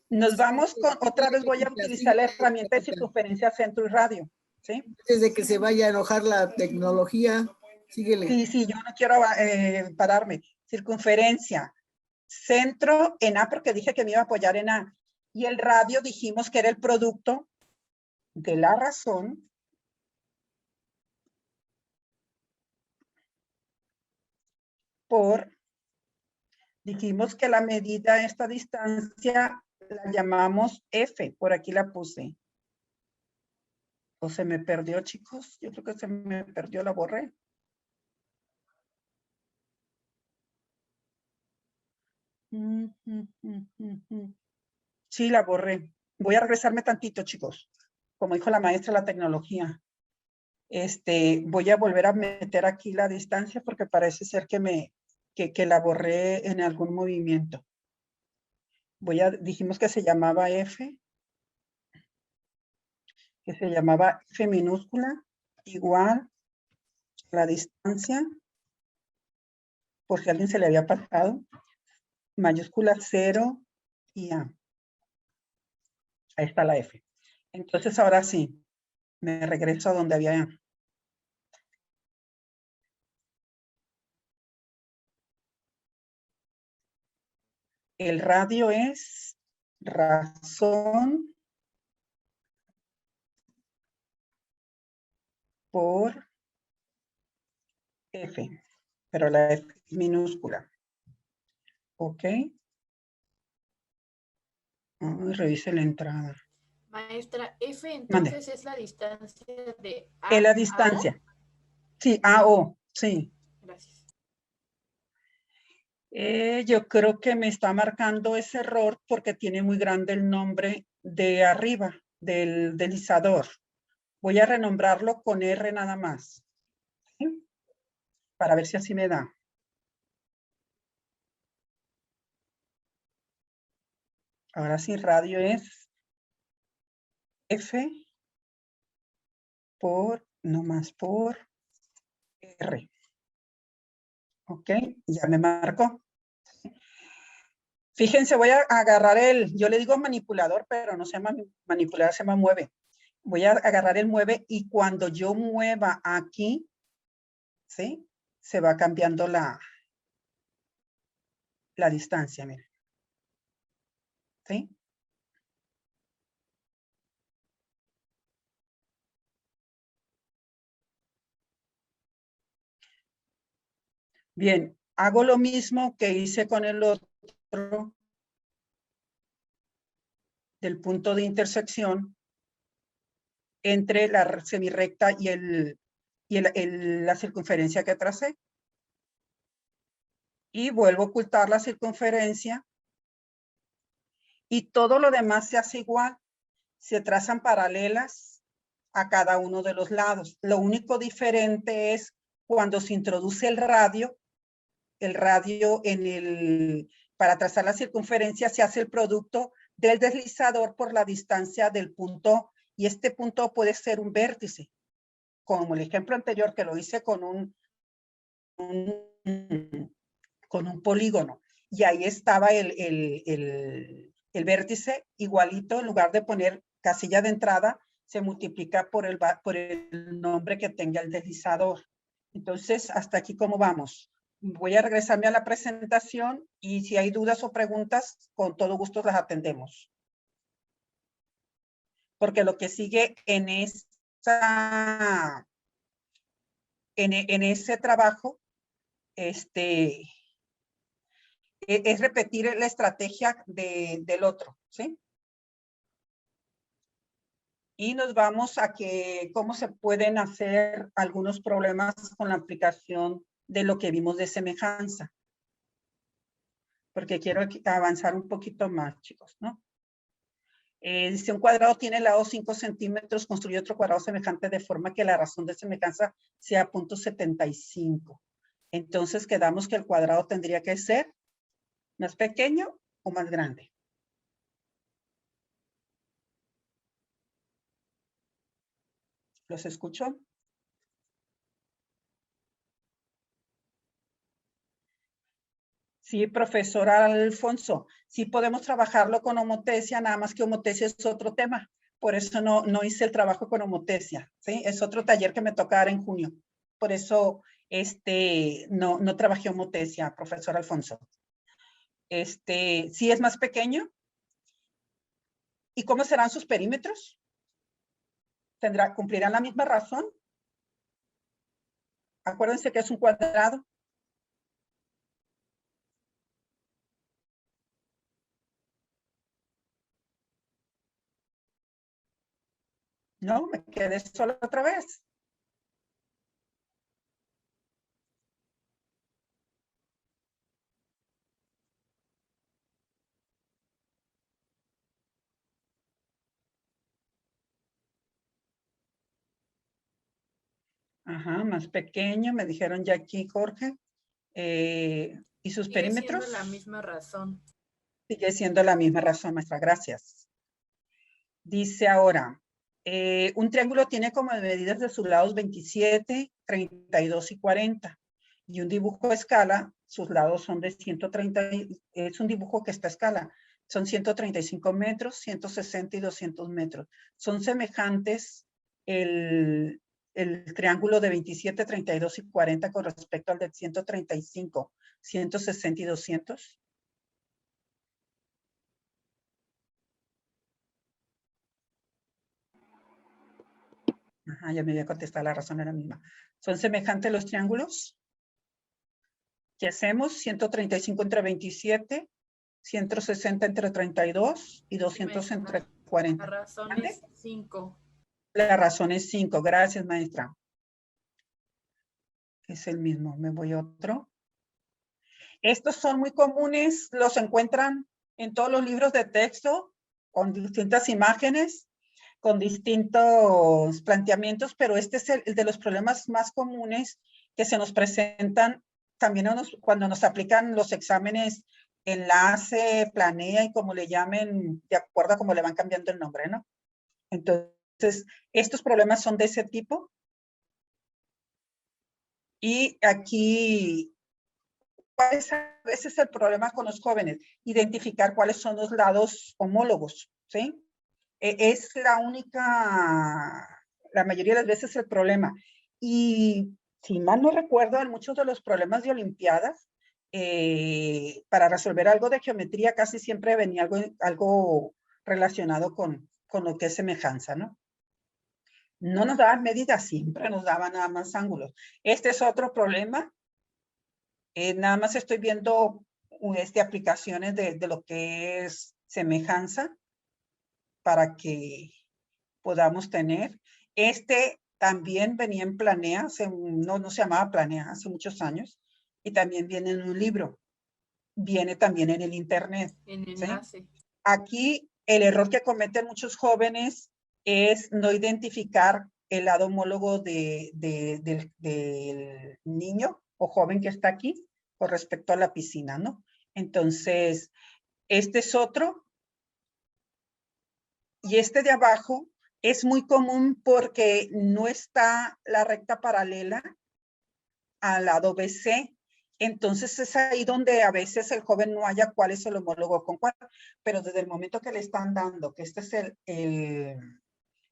Nos vamos con, otra vez voy a utilizar la herramienta de circunferencia, centro y radio, ¿sí? Antes de que se vaya a enojar la tecnología, síguele. Sí, yo no quiero pararme. Circunferencia, centro en A, porque dije que me iba a apoyar en A. Y el radio dijimos que era el producto de la razón por, dijimos que la medida de esta distancia la llamamos F, por aquí la puse. ¿O se me perdió, chicos? Yo creo que se me perdió, la borré. Sí, la borré. Voy a regresarme tantito, chicos. Como dijo la maestra, la tecnología. Voy a volver a meter aquí la distancia porque parece ser que la borré en algún movimiento. Dijimos que se llamaba F. Que se llamaba F minúscula igual la distancia, por si a alguien se le había pasado, mayúscula 0 y A. Ahí está la F. Entonces ahora sí, me regreso a donde había. El radio es razón por F, pero la F es minúscula. ¿Ok? Revise la entrada. Maestra, F entonces es la distancia de A. Es la distancia. Sí, AO, sí. Gracias. Yo creo que me está marcando ese error porque tiene muy grande el nombre de arriba, del deslizador. Voy a renombrarlo con R nada más. ¿Sí? Para ver si así me da. Ahora sí, radio es F por, no más por R. Ok, ya me marcó. Fíjense, voy a agarrar yo le digo manipulador, pero no se llama manipulador, se llama mueve. Voy a agarrar el mueve y cuando yo mueva aquí, ¿sí? Se va cambiando la distancia, miren. ¿Sí? Bien, hago lo mismo que hice con el otro del punto de intersección entre la semirrecta y la circunferencia que tracé. Y vuelvo a ocultar la circunferencia y todo lo demás se hace igual. Se trazan paralelas a cada uno de los lados. Lo único diferente es cuando se introduce el radio para trazar la circunferencia se hace el producto del deslizador por la distancia del punto, y este punto puede ser un vértice, como el ejemplo anterior que lo hice con un polígono, y ahí estaba el vértice igualito. En lugar de poner casilla de entrada, se multiplica por el nombre que tenga el deslizador. Entonces, hasta aquí, ¿cómo vamos? Voy a regresarme a la presentación y si hay dudas o preguntas, con todo gusto las atendemos. Porque lo que sigue en ese trabajo, es repetir la estrategia del otro, ¿sí? Y nos vamos a cómo se pueden hacer algunos problemas con la aplicación de lo que vimos de semejanza. Porque quiero avanzar un poquito más, chicos, ¿no? Dice, un cuadrado tiene lado 5 centímetros, construye otro cuadrado semejante de forma que la razón de semejanza sea 0.75. Entonces quedamos que el cuadrado tendría que ser más pequeño o más grande. ¿Los escucho? Sí, profesor Alfonso, sí podemos trabajarlo con homotesia, nada más que homotesia es otro tema. Por eso no hice el trabajo con homotesia, ¿sí? Es otro taller que me toca dar en junio. Por eso no trabajé homotesia, profesor Alfonso. Sí es más pequeño. ¿Y cómo serán sus perímetros? ¿Cumplirán la misma razón? Acuérdense que es un cuadrado. No, me quedé sola otra vez. Ajá, más pequeño, me dijeron ya aquí, Jorge. ¿Y sus perímetros? Sigue siendo la misma razón. Sigue siendo la misma razón, maestra. Gracias. Dice ahora, un triángulo tiene como medidas de sus lados 27, 32 y 40. Y un dibujo a escala, sus lados son de 130, es un dibujo que está a escala. Son 135 metros, 160 y 200 metros. Son semejantes el triángulo de 27, 32 y 40 con respecto al de 135, 160 y 200. Ajá, ya me había contestado, la razón era la misma. ¿Son semejantes los triángulos? ¿Qué hacemos? 135 entre 27, 160 entre 32 y 200 entre 40. La razón es 5. La razón es 5. Gracias, maestra. Es el mismo. Me voy a otro. Estos son muy comunes. Los encuentran en todos los libros de texto con distintas imágenes, con distintos planteamientos, pero este es el de los problemas más comunes que se nos presentan también cuando nos aplican los exámenes enlace, planea y como le llamen, de acuerdo a cómo le van cambiando el nombre, ¿no? Entonces, estos problemas son de ese tipo. Y aquí, ese es el problema con los jóvenes, identificar cuáles son los lados homólogos, ¿sí? Es la mayoría de las veces el problema. Y si mal no recuerdo, en muchos de los problemas de Olimpiadas, para resolver algo de geometría casi siempre venía algo relacionado con lo que es semejanza, ¿no? No nos daban medidas, siempre nos daban nada más ángulos. Este es otro problema Nada más estoy viendo aplicaciones de lo que es semejanza para que podamos tener. También venía en Planea, no se llamaba Planea hace muchos años, y también viene en un libro. Viene también en el internet. En ¿sí? enlace. Aquí el error que cometen muchos jóvenes es no identificar el lado homólogo del niño o joven que está aquí con respecto a la piscina, ¿no? Entonces, este es otro. Y este de abajo es muy común porque no está la recta paralela al lado BC. Entonces es ahí donde a veces el joven no haya cuál es el homólogo con cuál, pero desde el momento que le están dando que este es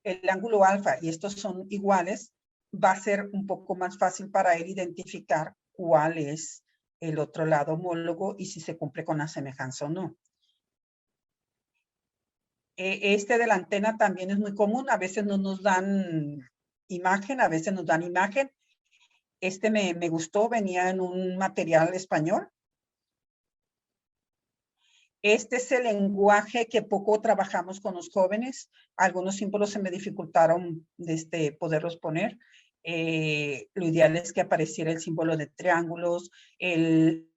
el ángulo alfa y estos son iguales, va a ser un poco más fácil para él identificar cuál es el otro lado homólogo y si se cumple con la semejanza o no. Este de la antena también es muy común, a veces no nos dan imagen, a veces nos dan imagen. Este me gustó, venía en un material español. Este es el lenguaje que poco trabajamos con los jóvenes. Algunos símbolos se me dificultaron poderlos poner. Lo ideal es que apareciera el símbolo de triángulos, el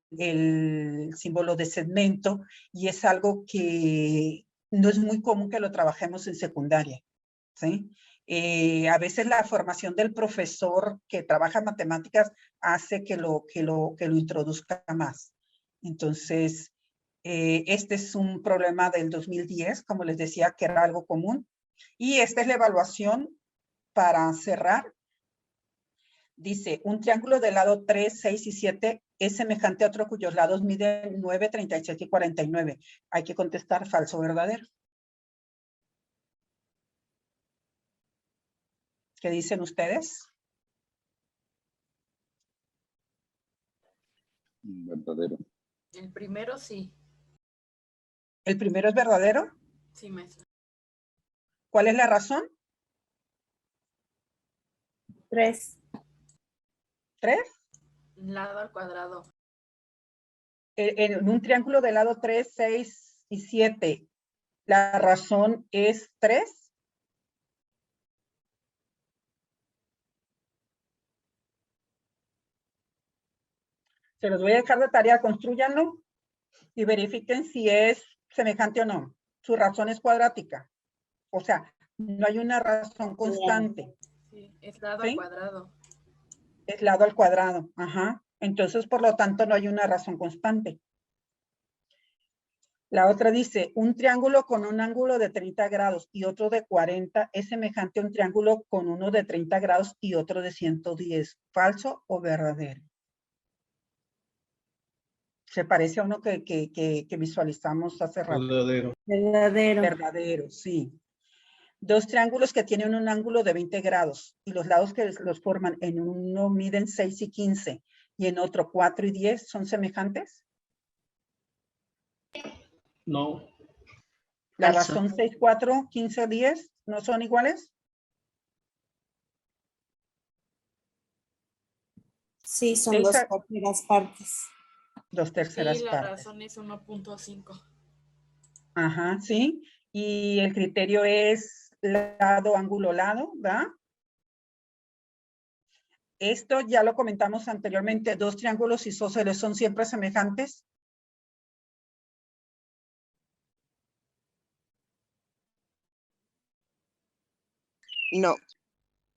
símbolo de segmento, y es algo que no es muy común que lo trabajemos en secundaria, ¿sí? A veces la formación del profesor que trabaja matemáticas hace que lo introduzca más. Entonces, este es un problema del 2010, como les decía, que era algo común. Y esta es la evaluación para cerrar. Dice, un triángulo del lado 3, 6 y 7 es semejante a otro cuyos lados miden 9, 37 y 49. Hay que contestar falso o verdadero. ¿Qué dicen ustedes? Verdadero. El primero sí. ¿El primero es verdadero? Sí, maestra. ¿Cuál es la razón? 3. 3. Lado al cuadrado. En un triángulo de lado 3, 6 y 7, ¿la razón es 3? Se los voy a dejar de tarea, construyanlo y verifiquen si es semejante o no. Su razón es cuadrática. O sea, no hay una razón constante. Sí, es lado ¿sí? al cuadrado. Es lado al cuadrado. Ajá. Entonces, por lo tanto, no hay una razón constante. La otra dice, un triángulo con un ángulo de 30 grados y otro de 40 es semejante a un triángulo con uno de 30 grados y otro de 110. ¿Falso o verdadero? Se parece a uno que visualizamos hace rato. Verdadero. Verdadero. Verdadero, sí. Dos triángulos que tienen un ángulo de 20 grados y los lados que los forman en uno miden 6 y 15 y en otro 4 y 10, ¿son semejantes? No. La Falso. razón 6, 4, 15, 10, ¿no son iguales? Sí, son dos Esa- terceras partes. Dos terceras Sí, la partes. razón es 1.5. Ajá, sí. Y el criterio es lado, ángulo, lado, ¿verdad? Esto ya lo comentamos anteriormente. Dos triángulos isósceles son siempre semejantes. No,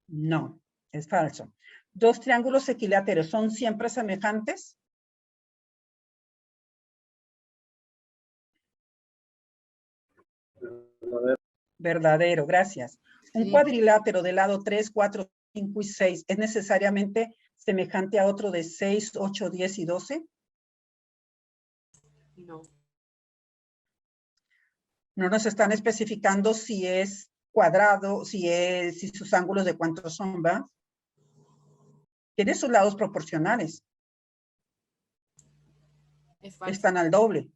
No, es falso. Dos triángulos equiláteros son siempre semejantes. Verdadero, gracias. Un Sí. cuadrilátero de lado 3, 4, 5 y 6 es necesariamente semejante a otro de 6, 8, 10 y 12. No. No nos están especificando si es cuadrado, si sus ángulos de cuántos son, ¿va? Tiene sus lados proporcionales. Es falso. Están al doble.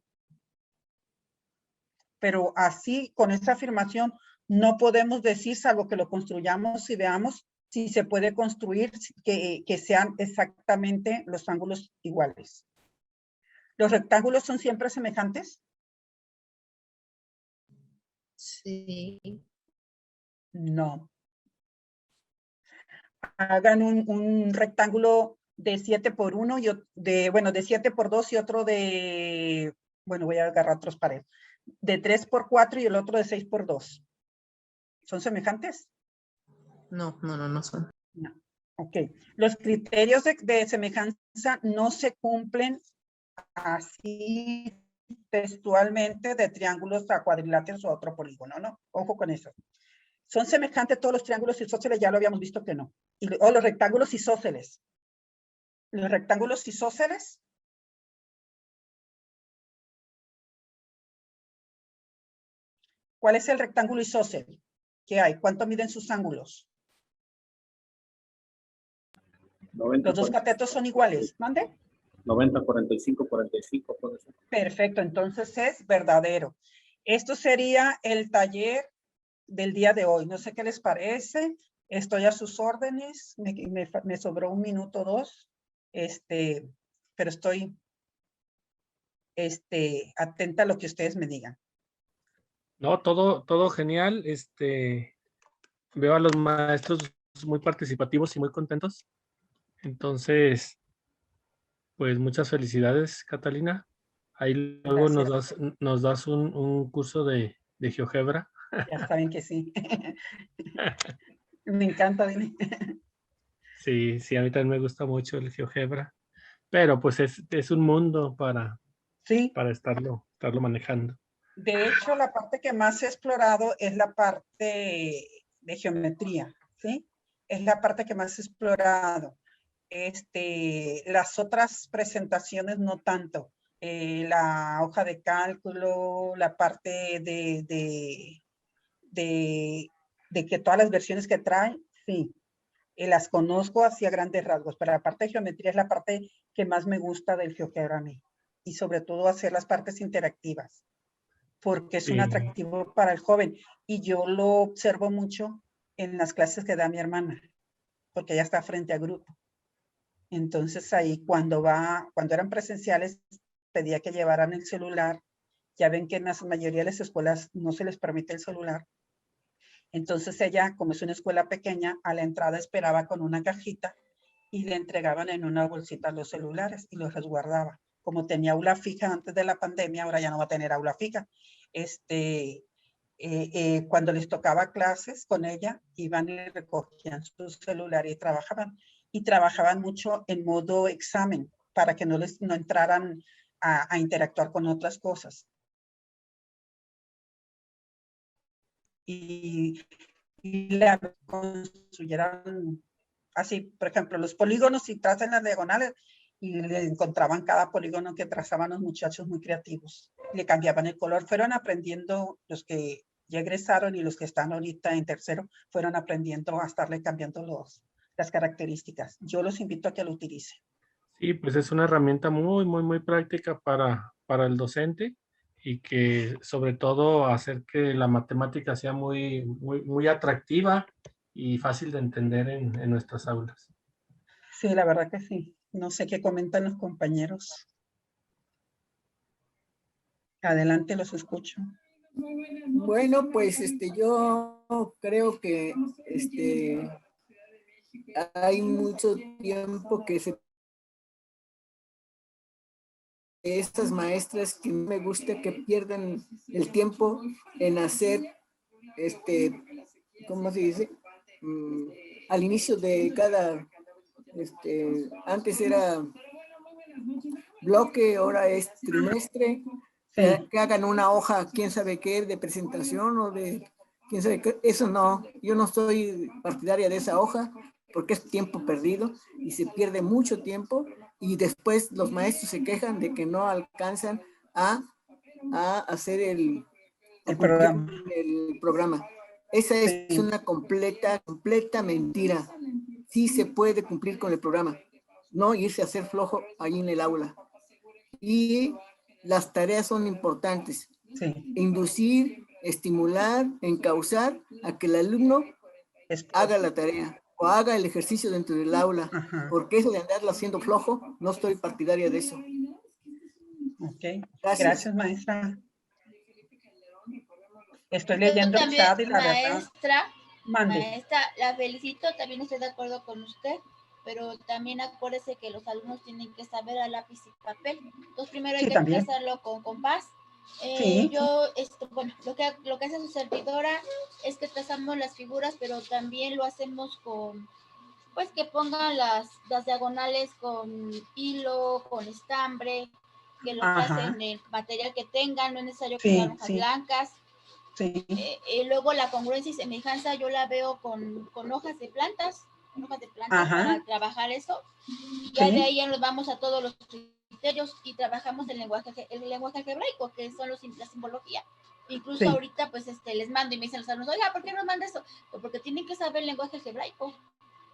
Pero así, con esta afirmación, no podemos decir, salvo que lo construyamos y veamos, si se puede construir que sean exactamente los ángulos iguales. ¿Los rectángulos son siempre semejantes? Sí. No. Hagan un rectángulo de 7 por 1 y de 7 por 2 y otro de, bueno, voy a agarrar otros pares, de 3 por 4 y el otro de 6 por 2. ¿Son semejantes? No son. No. Ok. Los criterios de semejanza no se cumplen así textualmente de triángulos a cuadriláteros o a otro polígono, ¿no? Ojo con eso. Son semejantes todos los triángulos isósceles, ya lo habíamos visto que no. O los rectángulos isósceles. Los rectángulos isósceles. ¿Cuál es el rectángulo isósceles? ¿Qué hay? ¿Cuánto miden sus ángulos? 90, Los dos catetos son iguales. ¿Mande? 90, 45, 45. Puede ser. Perfecto, entonces es verdadero. Esto sería el taller del día de hoy. No sé qué les parece. Estoy a sus órdenes. Me sobró 1 minuto o 2. Pero estoy atenta a lo que ustedes me digan. No, todo genial. Veo a los maestros muy participativos y muy contentos. Entonces, pues muchas felicidades, Catalina. Ahí luego nos das un curso de GeoGebra. Ya saben que sí. Me encanta, dime. Sí, a mí también me gusta mucho el GeoGebra. Pero pues es un mundo para Sí, estarlo manejando. de hecho, la parte que más he explorado es la parte de geometría, ¿sí? Es la parte que más he explorado. Las otras presentaciones no tanto. La hoja de cálculo, la parte de que todas las versiones que traen, sí. Las conozco así a grandes rasgos, pero la parte de geometría es la parte que más me gusta del GeoGebra a mí. Y sobre todo hacer las partes interactivas, porque es un Sí. atractivo para el joven. Y yo lo observo mucho en las clases que da mi hermana, porque ella está frente a grupo. Entonces ahí cuando eran presenciales, pedía que llevaran el celular. Ya ven que en la mayoría de las escuelas no se les permite el celular. Entonces ella, como es una escuela pequeña, a la entrada esperaba con una cajita y le entregaban en una bolsita los celulares y los resguardaba. Como tenía aula fija antes de la pandemia, ahora ya no va a tener aula fija. Cuando les tocaba clases con ella, iban y recogían su celular y trabajaban mucho en modo examen para que no entraran a interactuar con otras cosas. Y la construyeran así, por ejemplo, los polígonos y trazan las diagonales y le encontraban cada polígono que trazaban los muchachos muy creativos. Le cambiaban el color. Fueron aprendiendo los que ya egresaron y los que están ahorita en tercero, fueron aprendiendo a estarle cambiando las características. Yo los invito a que lo utilicen. Sí, pues es una herramienta muy, muy, muy práctica para el docente y que sobre todo hacer que la matemática sea muy, muy, muy atractiva y fácil de entender en nuestras aulas. Sí, la verdad que sí. No sé qué comentan los compañeros. Adelante, los escucho. Bueno, pues yo creo que hay mucho tiempo que estas maestras que me gusta que pierdan el tiempo en hacer ¿cómo se dice? Al inicio de cada antes era bloque, ahora es trimestre. Sí. Que hagan una hoja, quién sabe qué, de presentación o de quién sabe qué. Eso no, yo no soy partidaria de esa hoja porque es tiempo perdido y se pierde mucho tiempo y después los maestros se quejan de que no alcanzan a hacer el programa. Esa es una completa mentira. Sí se puede cumplir con el programa, no irse a hacer flojo ahí en el aula. Y las tareas son importantes. Sí. Inducir, estimular, encauzar a que el alumno haga la tarea. o haga el ejercicio dentro del aula, Ajá. porque eso de andarlo haciendo flojo, no estoy partidaria de eso. Ok, Gracias. gracias, maestra. Estoy Yo leyendo el también, chat y la verdad. Mande. maestra, la felicito, también estoy de acuerdo con usted, pero también acuérdese que los alumnos tienen que saber a lápiz y papel. Entonces primero hay Sí, que también. hacerlo con compás. Sí. Bueno, lo que hace su servidora es que trazamos las figuras, pero también lo hacemos con, pues que pongan las diagonales con hilo, con estambre, que lo Ajá. tracen el material que tengan, no es necesario que Sí, sean hojas sí. blancas. Sí. Luego la congruencia y semejanza yo la veo con hojas de plantas, Ajá. para trabajar eso. Ya Sí. de ahí ya nos vamos a todos los criterios y trabajamos el lenguaje algebraico, que son la simbología. Incluso Sí. ahorita pues les mando y me dicen los alumnos, oiga, ¿por qué nos manda eso? Pues porque tienen que saber el lenguaje algebraico,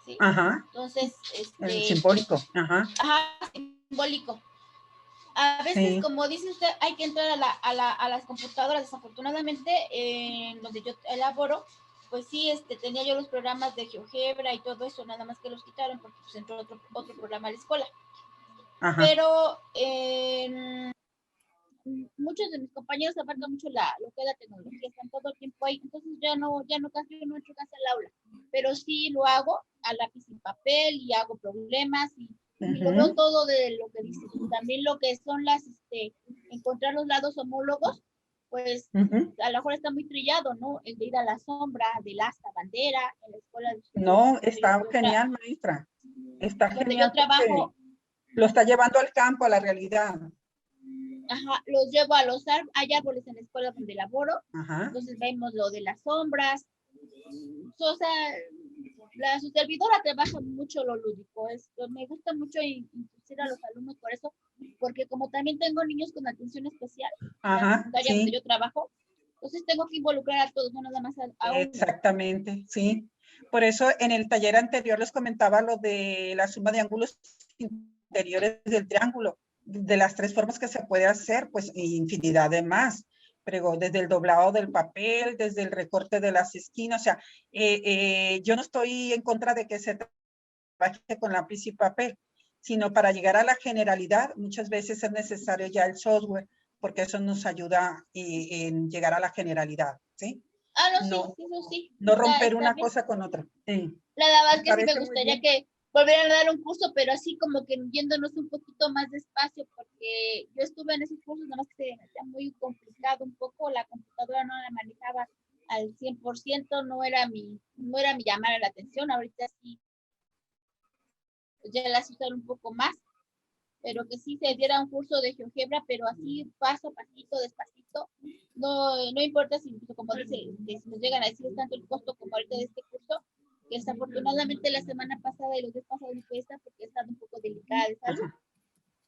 ¿sí? Ajá. Entonces, El simbólico. Ajá. Ajá, simbólico. A veces, Sí. como dice usted, hay que entrar a las computadoras. Desafortunadamente, en donde yo elaboro, pues sí, tenía yo los programas de GeoGebra y todo eso, nada más que los quitaron porque pues entró otro programa a la escuela. Ajá. Pero muchos de mis compañeros abarcan mucho lo que es la tecnología, están todo el tiempo ahí, entonces ya no entro casi al aula, pero sí lo hago a lápiz y papel y hago problemas y lo veo todo de lo que dice. También lo que son encontrar los lados homólogos, pues a lo mejor está muy trillado, ¿no? El de ir a la sombra, del asta bandera, en la escuela de No, está genial, maestra. Está donde genial yo trabajo, lo está llevando al campo, a la realidad. Ajá, los llevo a los árboles, hay árboles en la escuela donde laboro, Ajá. entonces vemos lo de las sombras, o sea, su servidora trabaja mucho lo lúdico, me gusta mucho introducir a los alumnos por eso, porque como también tengo niños con atención especial, Ajá, en la secundaria sí. donde yo trabajo, entonces tengo que involucrar a todos, no nada más a uno. Exactamente, sí. Por eso en el taller anterior les comentaba lo de la suma de ángulos interiores del triángulo, de las 3 formas que se puede hacer, pues infinidad de más. Pero desde el doblado del papel, desde el recorte de las esquinas, o sea, yo no estoy en contra de que se trabaje con lápiz y papel, sino para llegar a la generalidad, muchas veces es necesario ya el software, porque eso nos ayuda en llegar a la generalidad, ¿sí? No, sí, eso sí. No romper Está una bien. cosa con otra. Sí. Nada más que sí me Parece muy gustaría bien. que volvieran a dar un curso, pero así como que yéndonos un poquito más despacio, porque yo estuve en esos cursos, nada más que se me hacía muy complicado un poco, la computadora no la manejaba al 100%, no era mi llamar a la atención, ahorita sí, pues ya la sé usar un poco más, pero que sí se diera un curso de GeoGebra, pero así paso a pasito, despacito, no importa si, como dice, si nos llegan a decir tanto el costo como ahorita de este curso, que desafortunadamente la semana pasada y los días pasados no puede estar porque he estado un poco delicada de salud.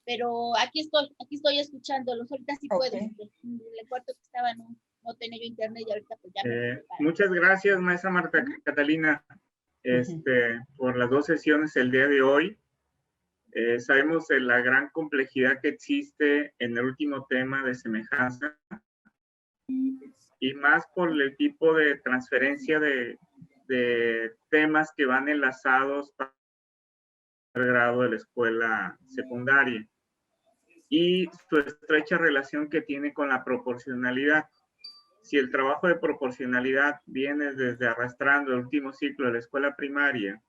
Pero aquí estoy escuchándolos, ahorita sí puedo. En el cuarto que estaba no tenía yo internet y ahorita pues ya muchas gracias, maestra Marta Catalina, por las 2 sesiones el día de hoy. Sabemos de la gran complejidad que existe en el último tema de semejanza y más por el tipo de transferencia de temas que van enlazados para el grado de la escuela secundaria y su estrecha relación que tiene con la proporcionalidad. Si el trabajo de proporcionalidad viene desde arrastrando el último ciclo de la escuela primaria,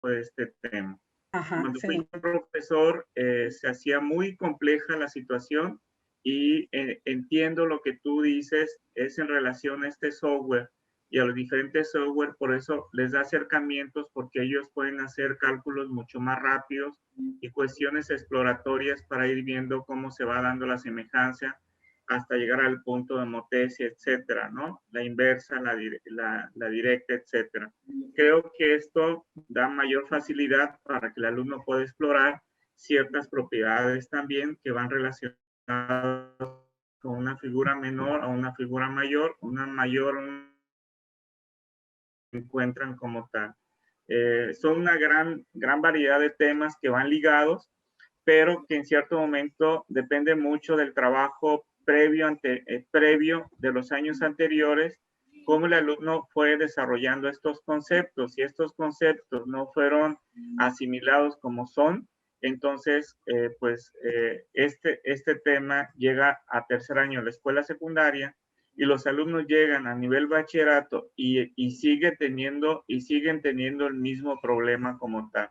pues este tema. Ajá, Cuando sí. fui profesor, se hacía muy compleja la situación y entiendo lo que tú dices, es en relación a este software y a los diferentes software, por eso les da acercamientos porque ellos pueden hacer cálculos mucho más rápidos y cuestiones exploratorias para ir viendo cómo se va dando la semejanza hasta llegar al punto de motesia, etcétera, ¿no? La inversa, la directa, etcétera. Creo que esto da mayor facilidad para que el alumno pueda explorar ciertas propiedades también que van relacionadas con una figura menor o una figura mayor, una mayor encuentran como tal. Son una gran variedad de temas que van ligados, pero que en cierto momento depende mucho del trabajo previo de los años anteriores, cómo el alumno fue desarrollando estos conceptos. Si estos conceptos no fueron asimilados como son, entonces, este tema llega a tercer año de la escuela secundaria y los alumnos llegan a nivel bachillerato y siguen teniendo el mismo problema como tal.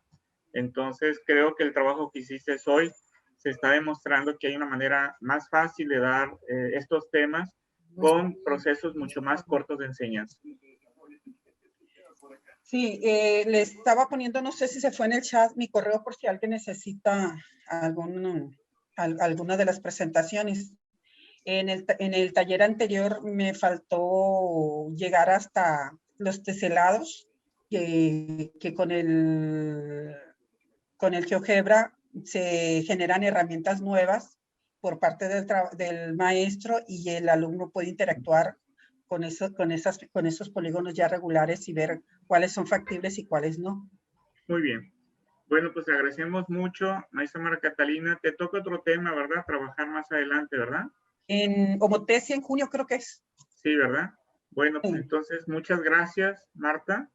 Entonces, creo que el trabajo que hiciste hoy se está demostrando que hay una manera más fácil de dar estos temas con procesos mucho más cortos de enseñanza. Sí, le estaba poniendo, no sé si se fue en el chat, mi correo por si alguien necesita alguna de las presentaciones. En el taller anterior me faltó llegar hasta los teselados, que con el GeoGebra se generan herramientas nuevas por parte del maestro y el alumno puede interactuar con esos polígonos ya regulares y ver cuáles son factibles y cuáles no. Muy bien. Bueno, pues agradecemos mucho, maestra María Catalina. Te toca otro tema, ¿verdad? Trabajar más adelante, ¿verdad? En homotesia en junio creo que es. Sí, ¿verdad? Bueno, pues Sí. entonces muchas gracias, Marta.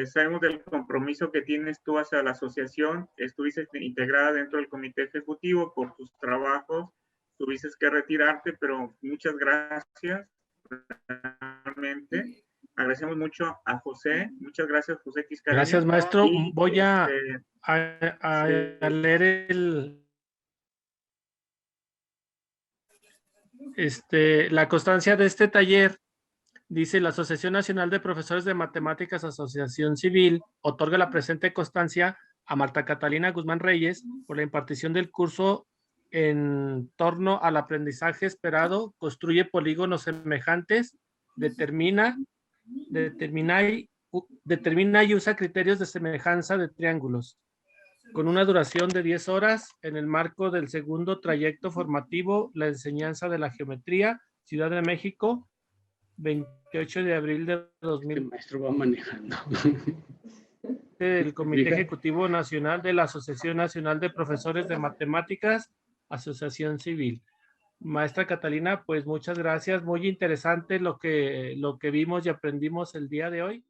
Sabemos del compromiso que tienes tú hacia la asociación. Estuviste integrada dentro del comité ejecutivo por tus trabajos. Tuviste que retirarte, pero muchas gracias. Realmente. Agradecemos mucho a José. Muchas gracias, José Quiscareño. Gracias, maestro. Y, Voy a sí. leer la constancia de este taller. Dice: la Asociación Nacional de Profesores de Matemáticas, Asociación Civil, otorga la presente constancia a Marta Catalina Guzmán Reyes por la impartición del curso en torno al aprendizaje esperado, construye polígonos semejantes, determina y usa criterios de semejanza de triángulos, con una duración de 10 horas en el marco del segundo trayecto formativo, la enseñanza de la geometría, Ciudad de México, 28 de abril de 2000. El maestro va manejando. Del Comité Ejecutivo Nacional de la Asociación Nacional de Profesores de Matemáticas, Asociación Civil. Maestra Catalina, pues muchas gracias. Muy interesante lo que vimos y aprendimos el día de hoy.